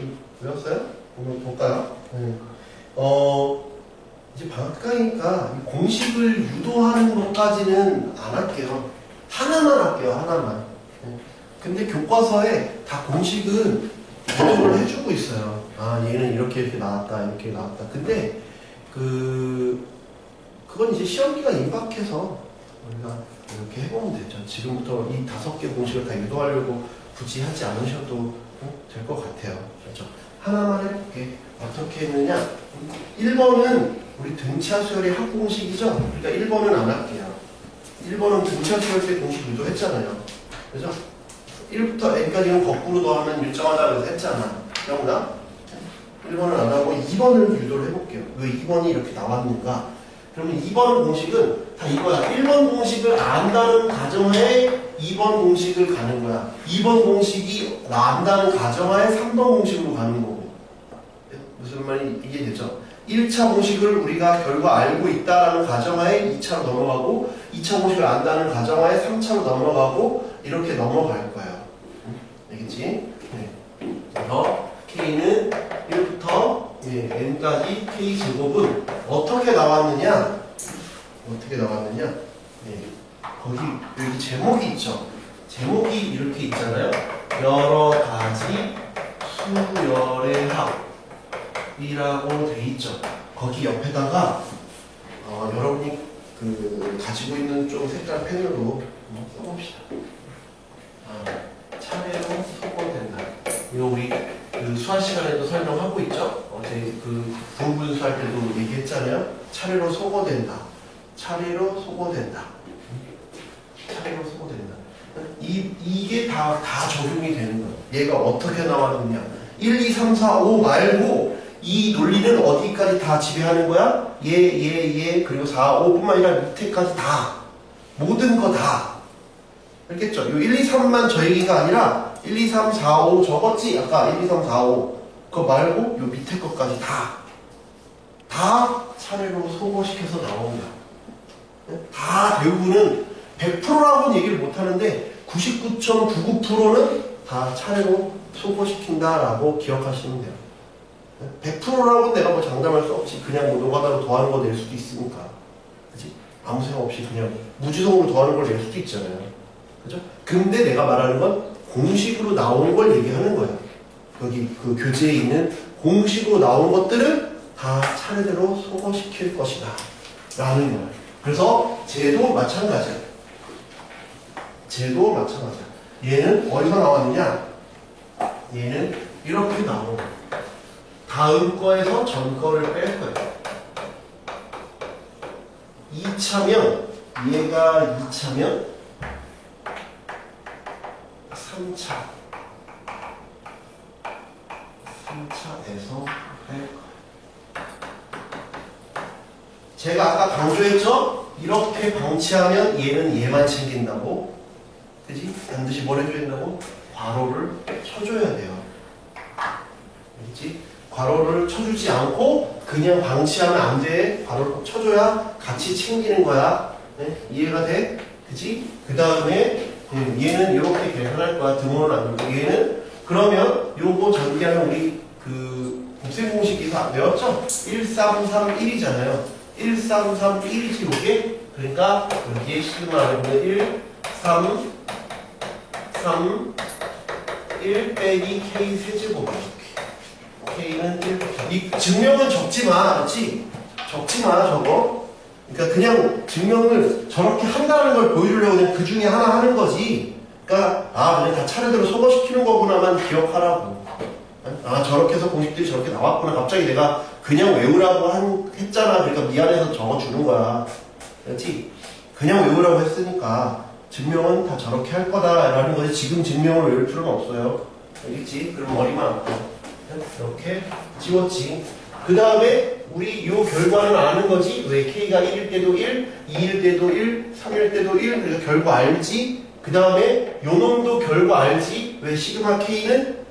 [SPEAKER 1] 좀 외웠어요? 한번 볼까요? 이제 방학가니까 공식을 유도하는 것까지는 안 할게요. 하나만 할게요, 하나만. 근데 교과서에 다 공식은 유도를 해주고 있어요. 아, 얘는 이렇게 나왔다, 이렇게 나왔다. 근데, 그건 이제 시험기가 임박해서 우리가 이렇게 해보면 되죠. 지금부터 이 5개 공식을 다 유도하려고 굳이 하지 않으셔도 될 것 같아요. 그렇죠? 하나만 해볼게. 어떻게 했느냐? 1번은 우리 등차 수열의 합공식이죠? 그러니까 1번은 안 할게요. 1번은 등차 수열 때 공식 유도했잖아요. 그죠? 1부터 n까지는 거꾸로 더하면 일정하다 그래서 했잖아. 기억나? 1번은 안 하고 2번을 유도를 해볼게요. 왜 2번이 이렇게 나왔는가? 그러면 2번 공식은 다 이거야. 1번 공식을 안다는 가정하에 2번 공식을 가는 거야. 2번 공식이 안다는 가정하에 3번 공식으로 가는 거고. 무슨 말이 이해되죠? 1차 공식을 우리가 결과 알고 있다라는 가정하에 2차로 넘어가고 2차 공식을 안다는 가정하에 3차로 넘어가고 이렇게 넘어갈 거예요. 알겠지? 네. 그래서 K는 1부터 n까지 K제곱은 어떻게 나왔느냐? 어떻게 나왔느냐? 네. 거기 여기 제목이 있죠? 제목이 이렇게 있잖아요. 여러 가지 수열의 합이라고 돼 있죠. 거기 옆에다가 여러분이 가지고 있는 좀 색깔 펜으로 써봅시다. 차례로 소거된다. 이거 우리 수학 시간에도 설명하고 있죠? 어제 부분수할 때도 얘기했잖아요. 차례로 소거된다. 차례로 소거된다. 차례로 소거된다. 이게 다 적용이 되는 거예요. 얘가 어떻게 나왔느냐. 1, 2, 3, 4, 5 말고 이 논리는 어디까지 다 지배하는 거야? 얘, 그리고 4, 5뿐만 아니라 밑에까지 다. 모든 거 다. 알겠죠? 요 1, 2, 3만 저 얘기가 아니라 1, 2, 3, 4, 5 적었지? 아까 1, 2, 3, 4, 5 그거 말고 요 밑에 것까지 다 차례로 소거시켜서 나온 거야. 다 대부분은 100%라고는 얘기를 못하는데 99.99%는 다 차례로 소거시킨다라고 기억하시면 돼요. 100%라고는 내가 뭐 장담할 수 없이 그냥 뭐 노가다로 더하는 거 낼 수도 있으니까. 그치? 아무 생각 없이 그냥 무지성으로 더하는 걸 낼 수도 있잖아요. 그죠? 근데 내가 말하는 건 공식으로 나오는 걸 얘기하는 거예요. 여기 그 교재에 있는 공식으로 나온 것들을 다 차례대로 소거시킬 것이다. 라는 거예요. 그래서 쟤도 마찬가지야. 얘는 어디서 나왔느냐? 얘는 이렇게 나오는 거예요. 다음 거에서 전 거를 뺄 거예요. 2차면 얘가 2차면 3차에서 뺄 거예요. 제가 아까 강조했죠? 이렇게 방치하면 얘는 얘만 챙긴다고. 그지? 반드시 뭘 해줘야 된다고? 괄호를 쳐줘야 돼요. 알겠지? 괄호를 쳐주지 않고 그냥 방치하면 안 돼. 괄호를 꼭 쳐줘야 같이 챙기는 거야. 네? 이해가 돼? 그지? 그 다음에 얘는 이렇게 계산할 거야. 등호는 안 되고. 얘는 그러면 요거 전개하면 우리 곱셈 공식이 다 외웠죠? 1, 3, 3, 1이잖아요. 1, 3, 3, 1이지 요게. 그러니까 여기에 시그마 안에 보면 1, 3, 3, 1 빼기 K 세제곱이야. K는 1. 이 증명은 적지마. 그렇지? 적지마 저거. 그러니까 그냥 증명을 저렇게 한다는 걸 보여주려고 그냥 그 중에 하나 하는 거지. 그러니까 그냥 다 차례대로 소거시키는 거구나만 기억하라고. 저렇게 해서 공식들이 저렇게 나왔구나. 갑자기 내가 그냥 외우라고 했잖아. 그러니까 미안해서 적어주는 거야. 그렇지? 그냥 외우라고 했으니까 증명은 다 저렇게 할 거다라는 거지. 지금 증명을 외울 필요는 없어요. 알겠지? 그럼 머리만 아파. 이렇게 지웠지. 그 다음에 우리 이 결과는 아는 거지. 왜 K가 1일 때도 1, 2일 때도 1, 3일 때도 1. 그래서 결과 알지. 그 다음에 요 놈도 결과 알지. 왜 시그마 K는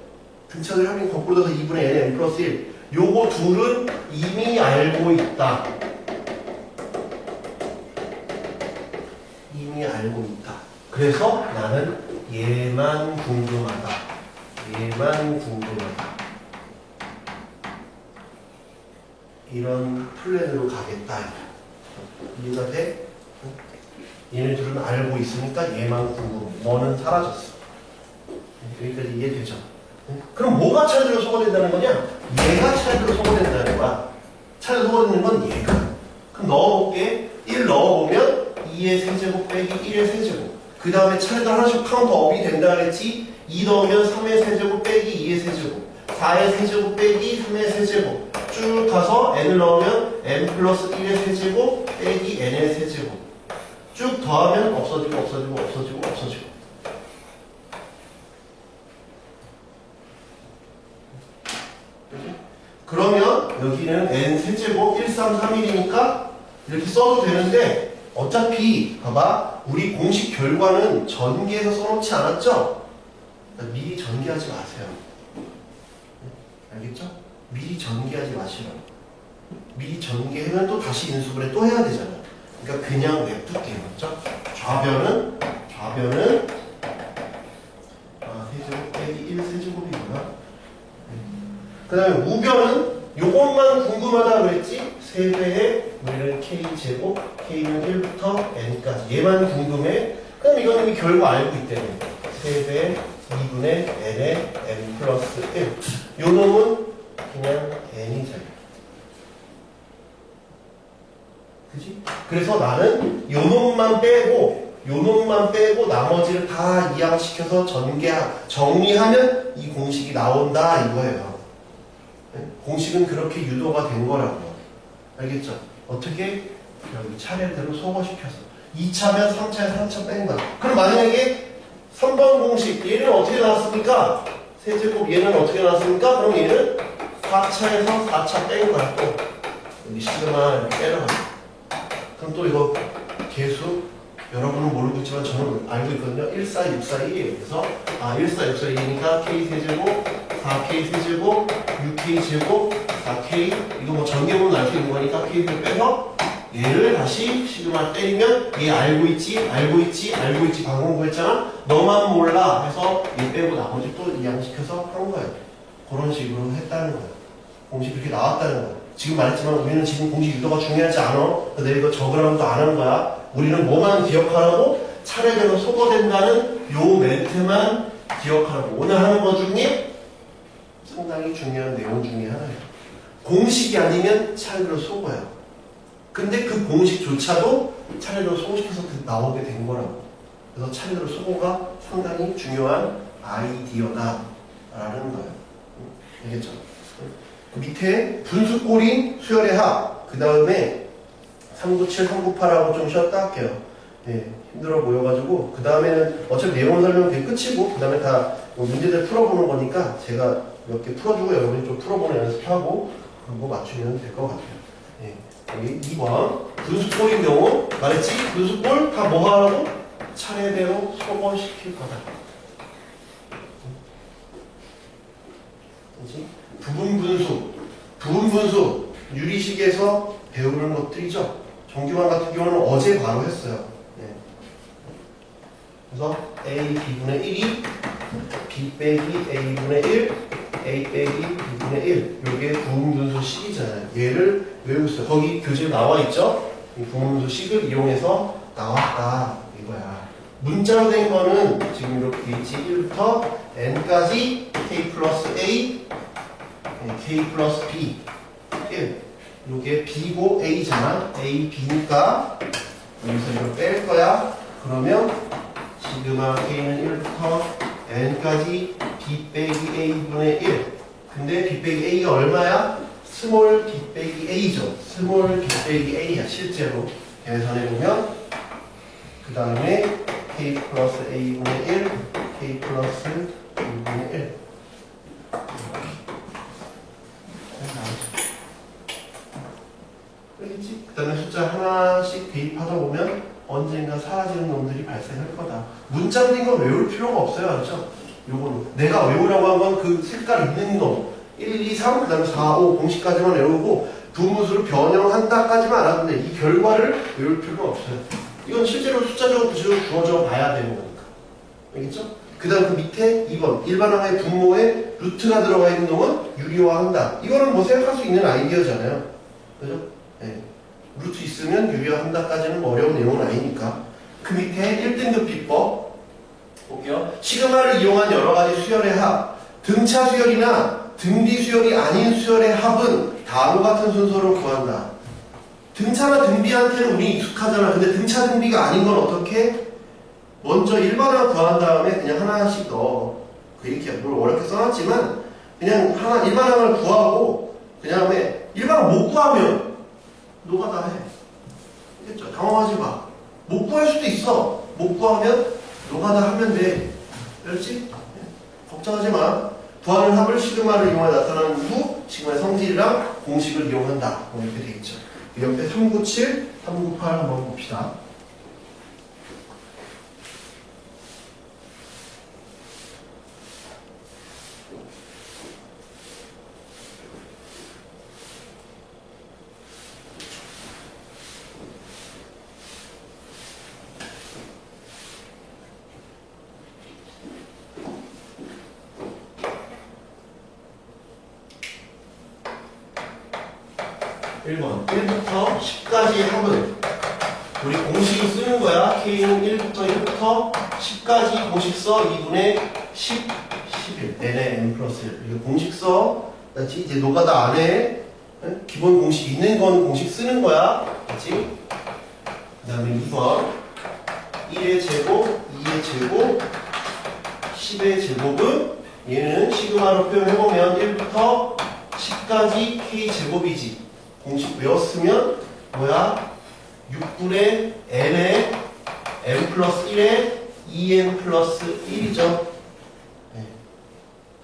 [SPEAKER 1] 등차들 합이 거꾸로 둬서 2분의 n 플러스 1. 요거 둘은 이미 알고 있다. 이미 알고 있다. 그래서 나는 얘만 궁금하다. 얘만 궁금하다. 이런 플랜으로 가겠다. 이해가 돼? 얘네들은 알고 있으니까 얘만 궁금. 너는 사라졌어. 여기까지 이해되죠? 그럼 뭐가 차례대로 소거된다는 거냐? 얘가 차례대로 소거된다는 거야. 차례대로 소거되는 건 얘가. 그럼 넣어볼게. 1 넣어보면 2의 세제곱 빼기 1의 세제곱. 그 다음에 차례대로 하나씩 카운터업이 된다 그랬지? 2 넣으면 3의 세제곱 빼기 2의 세제곱. 4의 세제곱 빼기 3의 세제곱. 쭉 가서 n을 넣으면 n 플러스 1의 세제곱 빼기 n의 세제곱. 쭉 더하면 없어지고 없어지고 없어지고 없어지고. 그러면 여기는 n 세제곱 1331이니까 이렇게 써도 되는데 어차피 봐봐 우리 공식 결과는 전개해서 써놓지 않았죠? 그러니까 미리 전개하지 마세요. 알겠죠? 미리 전개하지 마시라고. 미리 전개하면 또 다시 인수분해 또 해야 되잖아. 그러니까 그냥 냅둘게요. 맞죠? 좌변은 세제곱 빼기 1 세제곱이구나. 그 다음에 우변은 요것만 궁금하다 그랬지? 세배에 우리는 k제곱, k는 1부터 n까지 얘만 궁금해. 그럼 이거는 이미 결과 알고 있다며. 세배 2분의 n에 n 플러스 1. 요 놈은 그냥 n이잖아. 그지? 그래서 나는 요 놈만 빼고 나머지를 다 이항시켜서 정리하면 이 공식이 나온다 이거예요. 공식은 그렇게 유도가 된 거라고요. 알겠죠? 어떻게? 여기 차례대로 소거시켜서 2차면 3차에 3차 뺀 거야. 그럼 만약에 3번 공식 얘는 어떻게 나왔습니까? 세제곱 얘는 어떻게 나왔습니까? 그럼 얘는 4차에서 4차 뺀 거야. 또 여기 시그마 이렇게 빼라가. 그럼 또 이거 계수 여러분은 모르고 있지만 저는 알고 있거든요. 14641이에요. 그래서 14641이니까 K세제곱 4K 세제곱 6K 제곱 4K 이거 뭐 전개문은 알 수 있는 거니까 K를 빼서 얘를 다시 시그마 때리면 얘 알고 있지 방금 공부했잖아. 너만 몰라 해서 얘 빼고 나머지 또 이항시켜서 한 거예요. 그런 식으로 했다는 거예요. 공식 그렇게 나왔다는 거예요. 지금 말했지만 우리는 지금 공식 유도가 중요하지 않아. 내가 이거 적으라면도 안 하는 거야. 우리는 뭐만 기억하라고? 차례대로 소거된다는 요 멘트만 기억하라고. 오늘 하는 거 중에 상당히 중요한 내용 중에 하나예요. 공식이 아니면 차례대로 소거야. 근데 그 공식조차도 차례대로 소거시켜서 나오게 된 거라고. 그래서 차례대로 소거가 상당히 중요한 아이디어다 라는 거예요. 알겠죠? 그 밑에 분수꼴인 수열의 합, 그 다음에 397, 398하고 좀 쉬었다 할게요. 예, 힘들어 보여가지고 그 다음에는 어차피 내용 설명은 그게 끝이고 그 다음에 다 문제들 풀어보는 거니까 제가 몇 개 풀어주고 여러분이 좀 풀어보는 연습하고 그거 맞추면 될 것 같아요. 예, 여기 2번 분수꼴인 경우 말했지? 분수꼴 다 뭐 하라고? 차례대로 소거시킬 거다. 그렇지? 부분분수 유리식에서 배우는 것들이죠. 정규만 같은 경우는 어제 바로 했어요. 네. 그래서 a b분의 1이 b 빼기 a분의 1 a 빼기 b분의 1 이게 부분분수식이잖아요. 얘를 외우고 있어요. 거기 교재에 나와 있죠. 이 부분분수식을 이용해서 나왔다 이거야. 문자로 된 거는 지금 이렇게 있지. 1부터 n까지 k 플러스 a k 플러스 b 1 요게 b고 a잖아. a, b니까 여기서 이걸 뺄 거야. 그러면 시그마 k는 1부터 n까지 b 빼기 a분의 1 근데 b 빼기 a가 얼마야? 스몰 b 빼기 a죠. 스몰 b 빼기 a야 실제로 계산해보면 그 다음에 k 플러스 a분의 1 k 플러스 b분의 1 그렇지? 그 다음에 숫자 하나씩 대입하다 보면 언젠가 사라지는 놈들이 발생할 거다. 문자로 된 건 외울 필요가 없어요. 알죠? 요거는 내가 외우라고 한 건 그 색깔 있는 놈 1, 2, 3, 그 다음에 4, 5 공식까지만 외우고 분무수로 변형한다까지만 알았는데 이 결과를 외울 필요가 없어요. 이건 실제로 숫자적으로 주어져 봐야 되는 거니까. 알겠죠? 그 다음 그 밑에 2번 일반항의 분모에 루트가 들어가 있는 놈은 유리화한다. 이거는 뭐 생각할 수 있는 아이디어잖아요. 그죠? 네. 루트 있으면 유효한다까지는 뭐 어려운 내용은 아니니까. 그 밑에 1등급 비법 볼게요. 시그마를 이용한 여러 가지 수열의 합. 등차 수열이나 등비 수열이 아닌 수열의 합은 다음과 같은 순서로 구한다. 등차나 등비한테는 우리 익숙하잖아. 근데 등차 등비가 아닌 건 어떻게? 먼저 일반항 구한 다음에 그냥 하나씩 넣어. 이렇게 뭘 어렵게 써놨지만 그냥 하나 일반항을 구하고 그 다음에 일반항 못 구하면 노가다 해. 알겠죠? 당황하지 마. 못 구할 수도 있어. 못 구하면 노가다 하면 돼. 알지? 걱정하지 마. 구하는 합을 시그마를 이용해 나타나는 후 시그마의 성질이랑 공식을 이용한다. 이렇게 되겠죠. 옆에 397, 398 한번 봅시다. (1번) 1부터 10까지의 합은 우리 공식을 쓰는 거야. K는 1부터 10까지 공식 써. 2분의 10, 11 n의 n 플러스 1 이거 공식 써. 그렇지? 이제 노가다 안 해. 기본 공식 있는 건 공식 쓰는 거야. 그렇지? 그 다음에 2번 1의 제곱, 2의 제곱, 10의 제곱은 얘는 시그마로 표현해보면 1부터 10까지 K제곱이지. 공식 외웠으면 뭐야? 6분의 n의 n 플러스 1의 2n 플러스 1이죠. 네.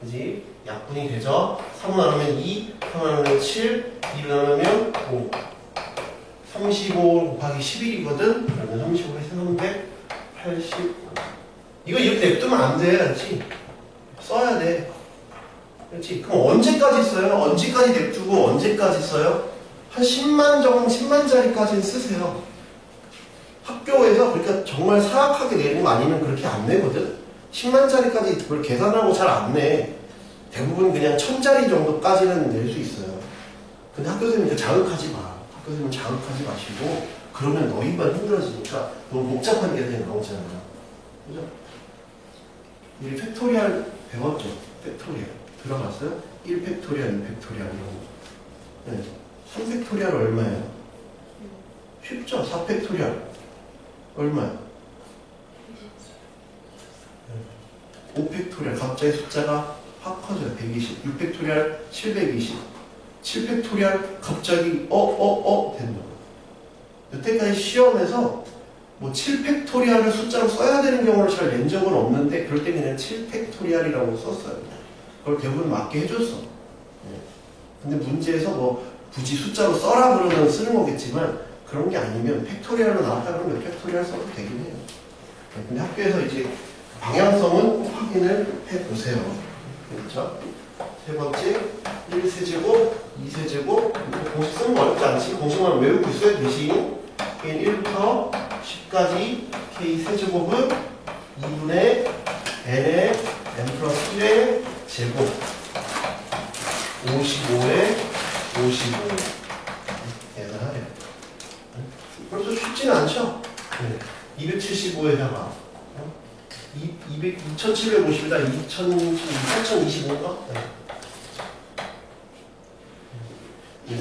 [SPEAKER 1] 그지? 약분이 되죠? 3을 나누면 2, 3을 나누면 7, 2를 나누면 5. 35 곱하기 11이거든? 그러면 35에서 380. 이거 이렇게 냅두면 안 돼. 그렇지? 써야 돼. 그렇지? 그럼 언제까지 써요? 언제까지 냅두고 언제까지 써요? 한 10만 정도, 10만짜리까지는 쓰세요. 학교에서 그러니까 정말 사악하게 내는 거 아니면 그렇게 안 내거든? 10만짜리까지 그걸 계산하고 잘 안 내. 대부분 그냥 1000짜리 정도까지는 낼 수 있어요. 근데 학교 선생님 자극하지 마. 학교 선생님 자극하지 마시고, 그러면 너희만 힘들어지니까 너무 복잡한 계산이 나오잖아. 그죠? 우리 팩토리얼 배웠죠? 팩토리얼. 들어갔어요? 1팩토리얼, 2팩토리얼 이런 거. 네. 3팩토리얼 얼마예요? 쉽죠? 4팩토리얼 얼마예요? 5팩토리얼 갑자기 숫자가 확 커져요. 120. 6팩토리얼 720. 7팩토리얼 갑자기 된다. 여태까지 시험에서 뭐 7팩토리얼을 숫자로 써야 되는 경우를 잘 낸 적은 없는데 그럴 때 그냥 7팩토리얼이라고 썼어요. 그걸 대부분 맞게 해줬어. 근데 문제에서 뭐 굳이 숫자로 써라 그러면 쓰는 거겠지만 그런 게 아니면 팩토리얼로 나왔다 그러면 팩토리얼 써도 되긴 해요. 근데 학교에서 이제 방향성은 확인을 해보세요. 그렇죠? 세 번째 1세제곱, 2세제곱 공식 쓰는 거 어렵지 않지? 공식만 외우고 있어요. 대신 K는 1부터 10까지 K세제곱은 2분의 n의 n 플러스 1의 제곱 55에 55 계산하래요. 벌써 쉽지는 않죠? 네. 275에다가 2750에다 2025인가? 네.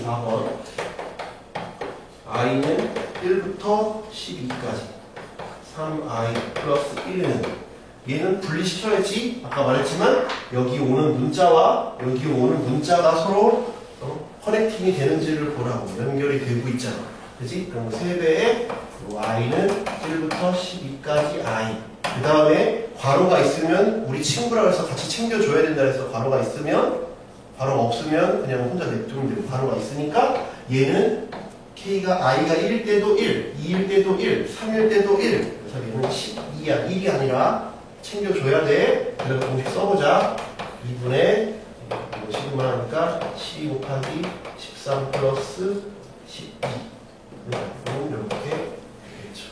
[SPEAKER 1] 4번 i는 1부터 12까지 3i 플러스 1은 얘는 분리시켜야지. 아까 말했지만 여기 오는 문자와 여기 오는 문자가 서로 커넥팅이 되는지를 보라고. 연결이 되고 있잖아. 그지? 그럼 3배의 i는 1부터 12까지 i. 그 다음에 괄호가 있으면 우리 친구라고 해서 같이 챙겨줘야 된다 해서 괄호가 있으면, 괄호가 없으면 그냥 혼자 냅두면 되고, 괄호가 있으니까 얘는 k가 i가 1일 때도 1, 2일 때도 1, 3일 때도 1. 그래서 얘는 12야. 1이 아니라 챙겨줘야 돼. 그래서 공식 써보자. 2분의 시그마 하니까 12 곱하기 13 플러스 12. 이렇게 되겠죠.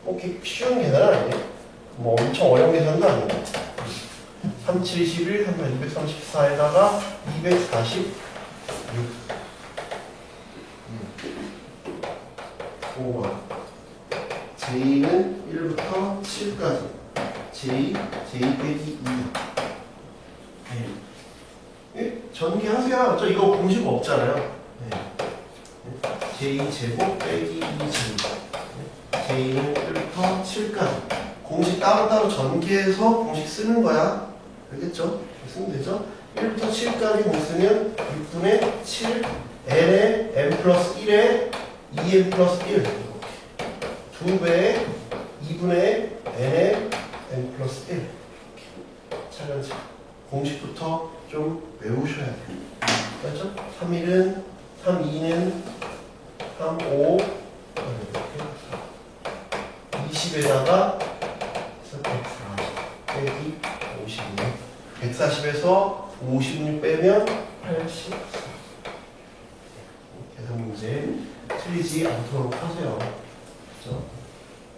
[SPEAKER 1] 이렇게 쉬운 계산 아니에요? 뭐 엄청 어려운 계산도 아니에요. 3, 7, 21, 3, 234에다가 246. J는 1부터 7까지. J 빼기 2. 네. 전개하세요. 저 이거 공식 없잖아요. 네. J 제곱 빼기 2J. J는 1부터 7까지. 공식 따로따로 전개해서 공식 쓰는 거야. 알겠죠? 쓰면 되죠? 1부터 7까지 공 쓰면 6분의 7 n에 n 플러스 1에 2n 플러스 1 이렇게. 2배에 2분의 n에 n 플러스 1 이렇게. 차근차근 공식부터 좀 외우셔야 돼요. 맞죠? 3일은 3,2는 3,5 20에다가 140 빼기 56 140에서 56 빼면 84 계산 문제 틀리지 않도록 하세요. 그렇죠?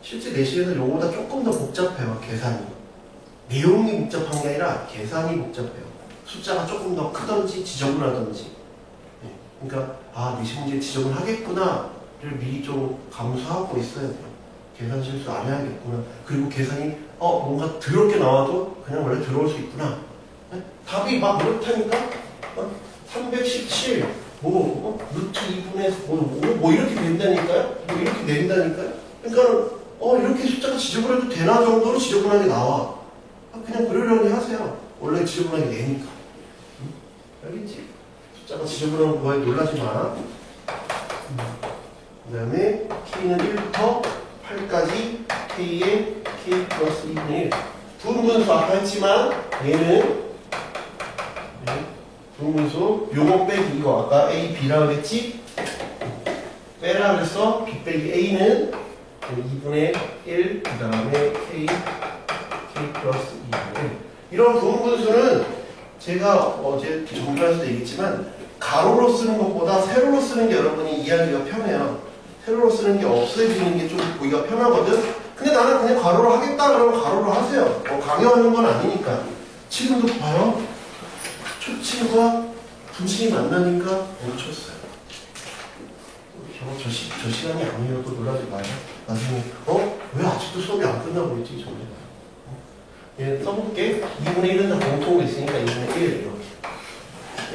[SPEAKER 1] 실제 내신에서 요거보다 조금 더 복잡해요. 계산이 내용이 복잡한 게 아니라 계산이 복잡해요. 숫자가 조금 더 크던지 지저분하던지. 그러니까 아 내신 문제 지저분 하겠구나를 미리 좀 감수하고 있어야 돼요. 계산 실수 안 해야겠구나. 그리고 계산이 뭔가 더럽게 나와도 그냥 원래 들어올 수 있구나. 답이 막 이렇다니까 317 루트 2분의 뭐 이렇게 된다니까요? 뭐 이렇게 된다니까요? 그러니까 이렇게 숫자가 지저분해도 되나 정도로 지저분하게 나와. 그냥 그러려니 하세요. 원래 지저분하게 내니까. 알겠지? 숫자가 지저분한 거에 놀라지 마. 그 다음에 K는 1부터 8까지 K에 K 플러스 2분의 1. 분분수 아까 했지만 얘는 분분수 요거 빼기 이거 아까 A, B라 그랬지? 빼라 그랬어. B 빼기 A는 2분의 1 그 다음에 K 플러스 2분의 1. 이런 분분수는 제가 어제 정리해서 얘기했지만 가로로 쓰는 것보다 세로로 쓰는 게 여러분이 이해하기가 편해요. 세로로 쓰는 게 없어지는 게 좀 보기가 편하거든. 근데 나는 그냥 가로로 하겠다 그러면 가로로 하세요. 강요하는 건 아니니까. 지금도 봐요. 초침과 분침이 만나니까 멈췄어요. 저 시간이 아니어도 놀라지 마요. 나중에 왜 아직도 수업이 안 끝나고 있지? 저는 써볼게. 2분의 1은 다 공통으로 있으니까 2분의 1 이렇게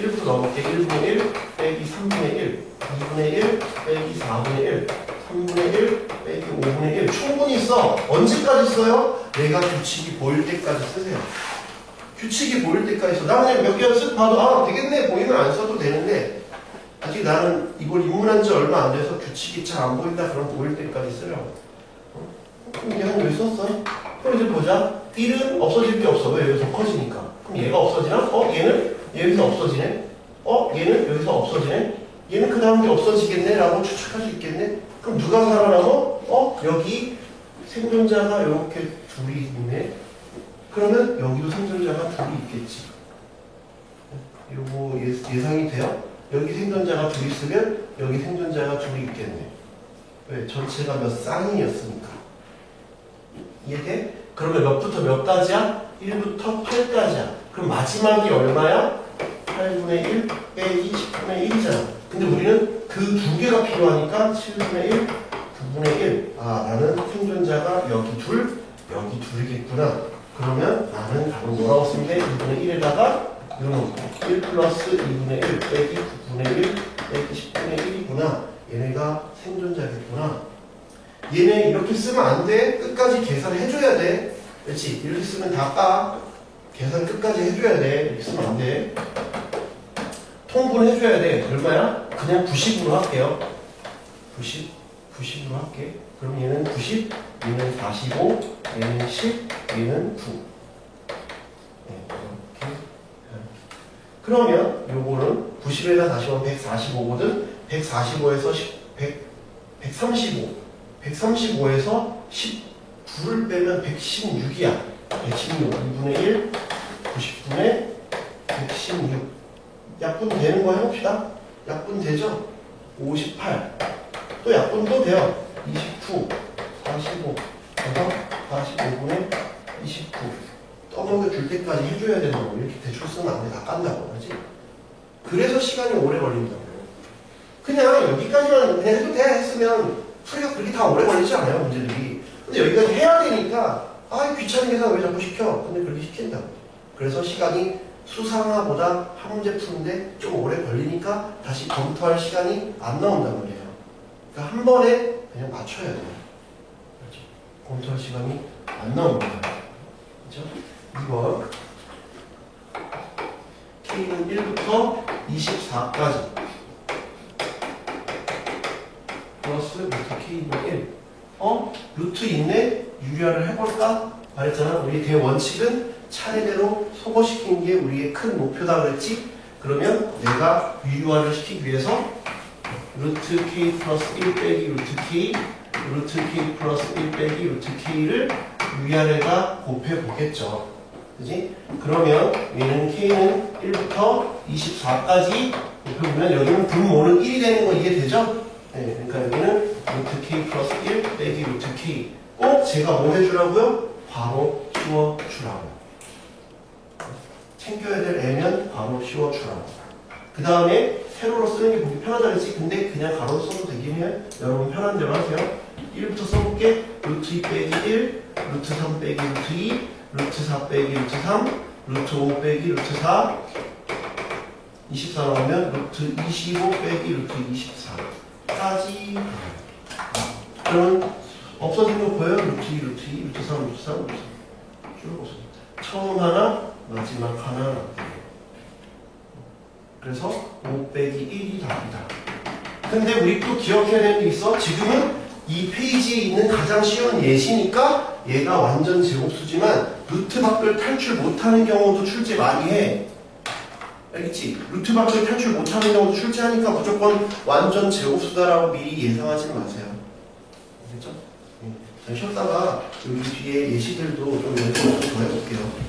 [SPEAKER 1] 1부터 넣어볼게. 1분의 1 빼기 3분의 1 2분의 1 빼기 4분의 1 3분의 1 빼기 5분의 1 충분히 써. 언제까지 써요? 내가 규칙이 보일 때까지 쓰세요. 규칙이 보일 때까지 써. 나 그냥 몇 개만 쓱 봐도 되겠네 보이면 안 써도 되는데 아직 나는 이걸 입문한 지 얼마 안 돼서 규칙이 잘 안 보인다 그럼 보일 때까지 쓰려고. 그럼 이게 한 왜 썼어? 그럼 이제 보자. 1은 없어질 게 없어. 왜? 여기서 커지니까. 그럼 얘가 없어지나? 얘는 여기서 없어지네. 얘는 여기서 없어지네. 얘는 그 다음 게 없어지겠네 라고 추측할 수 있겠네. 그럼 누가 살아남어? 여기 생존자가 이렇게 둘이 있네. 그러면 여기도 생존자가 둘이 있겠지. 요거 예상이 돼요? 여기 생존자가 둘이 있으면 여기 생존자가 둘이 있겠네. 왜? 전체가 몇 쌍이었으니까. 이해돼? 그러면 몇부터 몇까지야? 1부터 8까지야. 그럼 마지막이 얼마야? 8분의 1 빼기 10분의 1이잖아. 근데 우리는 그 두 개가 필요하니까 7분의 1, 9분의 1. 나는 생존자가 여기 둘, 여기 둘이겠구나. 그러면 나는 답은 뭐라고 쓰면 돼? 2분의 1에다가 이런 1 플러스 2분의 1 빼기 9분의 1 빼기 10분의 1이구나. 얘네가 생존자겠구나. 얘네 이렇게 쓰면 안 돼. 끝까지 계산을 해줘야 돼. 그렇지? 이렇게 쓰면 다 까. 계산 끝까지 해줘야 돼. 이렇게 쓰면 안 돼. 통분 해줘야 돼. 얼마야? 그냥 90으로 할게요. 90으로 할게. 그럼 얘는 90, 얘는 45, 얘는 10, 얘는 9. 이렇게. 그러면 요거는 90에다 다시 하면 145거든. 145에서 135. 135에서 19를 빼면 116이야. 116. 2분의 1, 90분의 116. 약분 되는 거 해봅시다. 약분 되죠? 58. 또 약분도 돼요. 29, 45, 그래서 45분의 29. 떠먹여 줄 때까지 해줘야 되는 거. 이렇게 대충 쓰면 안 돼. 다 깐다고. 그렇지? 그래서 시간이 오래 걸린다고. 그냥 여기까지만 그냥 해도 돼 했으면 소리가 그렇게 다 오래 걸리지 않아요. 문제들이. 근데 여기까지 해야 되니까 귀찮은 계산 왜 자꾸 시켜? 근데 그렇게 시킨다. 그래서 시간이 수상화보다 한 문제 푸는데 좀 오래 걸리니까 다시 검토할 시간이 안 나온단 말이에요. 그러니까 한 번에 그냥 맞춰야 돼요. 그렇죠? 검토할 시간이 안 나옵니다. 그렇죠? 2번 K는 1부터 24까지 플러스 루트 K는 1. 루트 있네? 유리화를 해볼까? 말했잖아. 우리 대원칙은 차례대로 소거시키는 게 우리의 큰 목표다 그랬지? 그러면 내가 유리화를 시키기 위해서 루트 K 플러스 1 빼기 루트 K, 루트 K 플러스 1 빼기 루트 K를 위아래가 곱해보겠죠. 그지? 그러면 얘는 K는 1부터 24까지 곱해보면 여기는 분모는 1이 되는 거 이해되죠? 네, 그러니까 여기는 루트 K 플러스 1 빼기 루트 K. 꼭 제가 뭐 해주라고요? 바로 씌워주라고. 챙겨야 될 애면 바로 씌워주라고. 그 다음에 세로로 쓰는 게 보기 편하다 그랬지? 근데 그냥 가로로 써도 되긴 해요. 여러분 편한 대로 하세요. 1부터 써볼게. 루트 2 빼기 1, 루트 3 빼기 루트 2, 루트 4 빼기 루트 3, 루트 5 빼기 루트 4, 24 나오면 루트 25 빼기 루트 24까지. 그러면 없어진 거 보여요? 루트 2, 루트 2, 루트 3, 루트 3, 루트 3. 쭉 없어진다. 처음 하나, 마지막 하나. 그래서 5 빼기 1이 답이다. 근데 우리 또 기억해야 되는 게 있어. 지금은 이 페이지에 있는 가장 쉬운 예시니까 얘가 완전 제곱수지만 루트 밖을 탈출 못하는 경우도 출제 많이 해. 알겠지? 루트 밖을 탈출 못하는 경우도 출제하니까 무조건 완전 제곱수다라고 미리 예상하지 마세요. 알겠죠? 자, 쉬었다가 여기 뒤에 예시들도 좀 연습을 더 해볼게요.